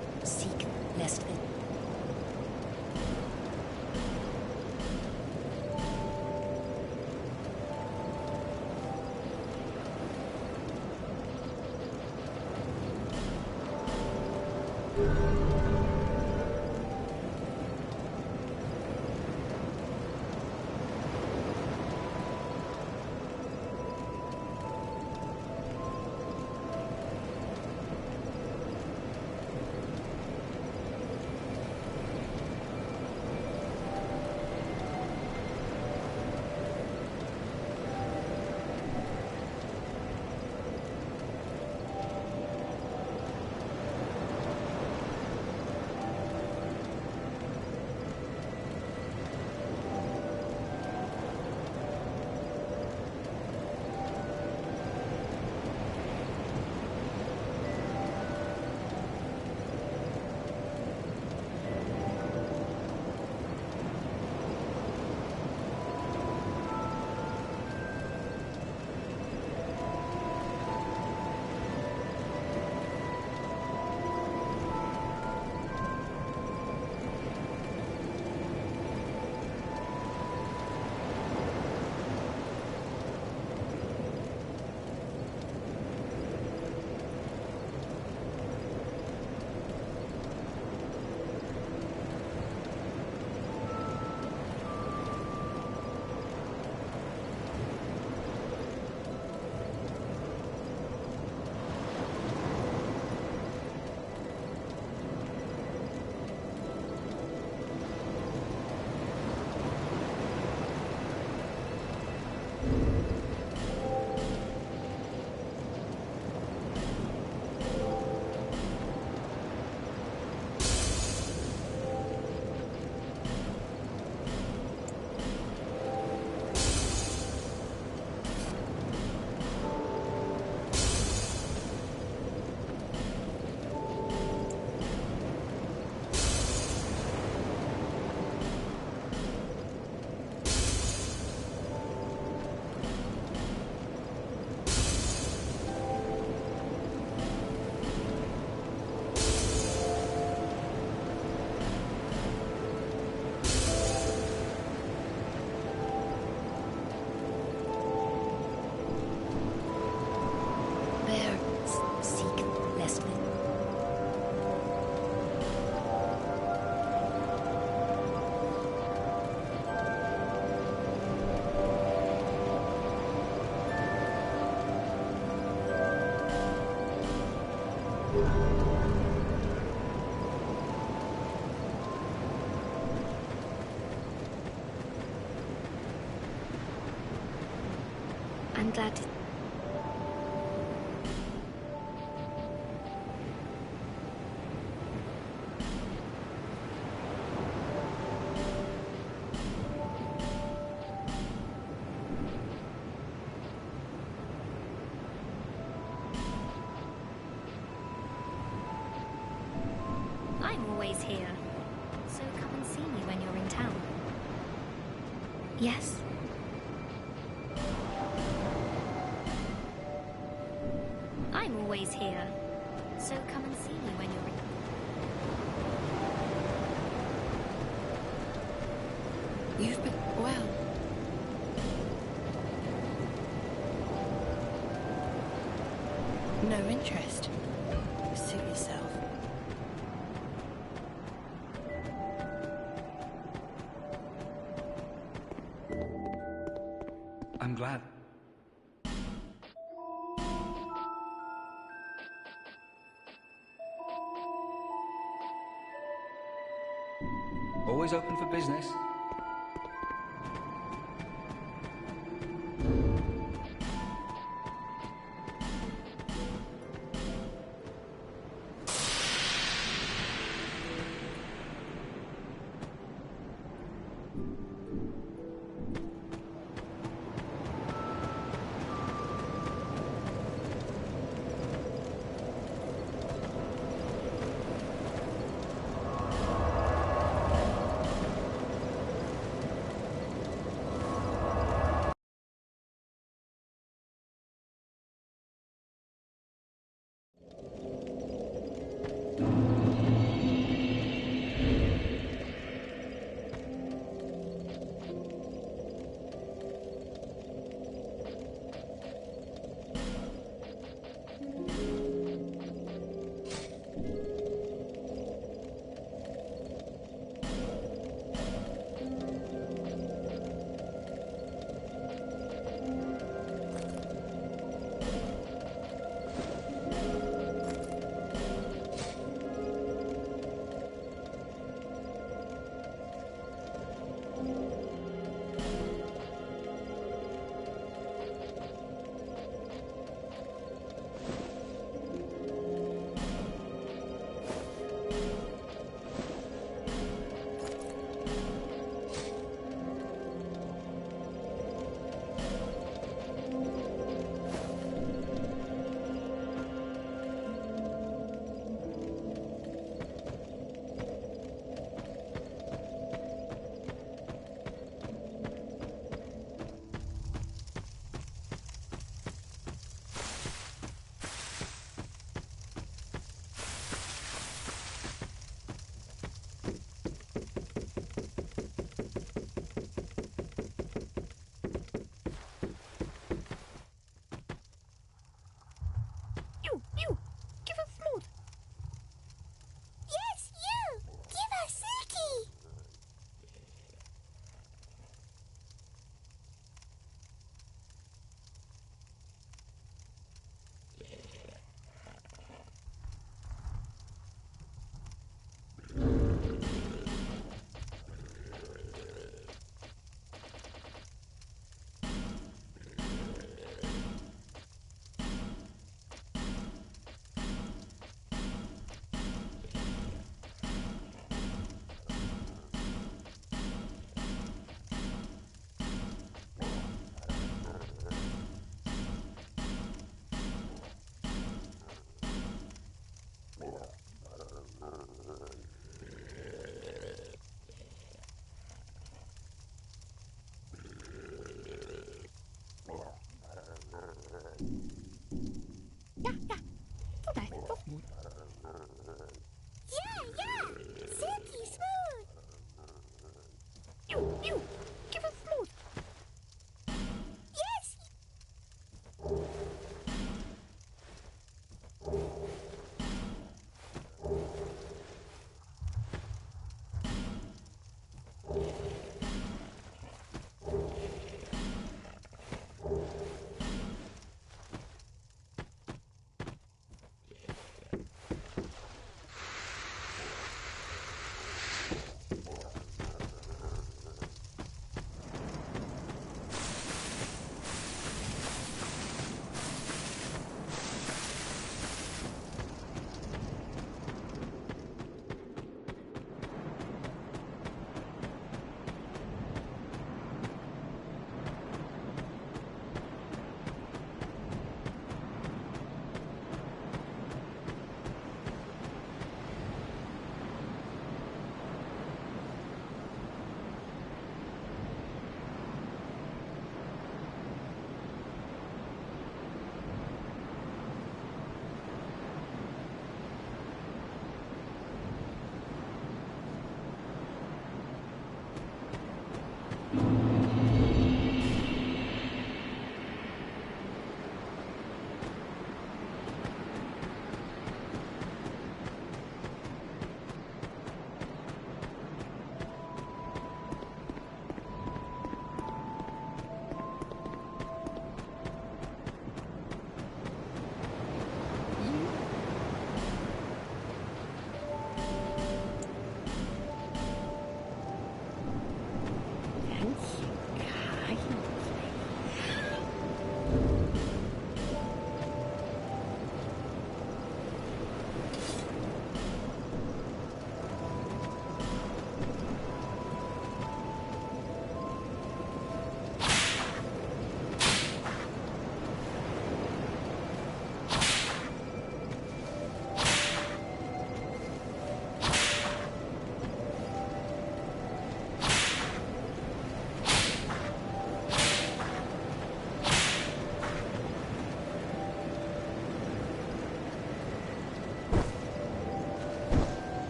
lest the... I'm glad to... I'm always here, so come and see me when you're in town. Yes? I'm always here, so come and see me when you're in... You've been... well... No interest. Suit yourself. I'm glad. Always open for business.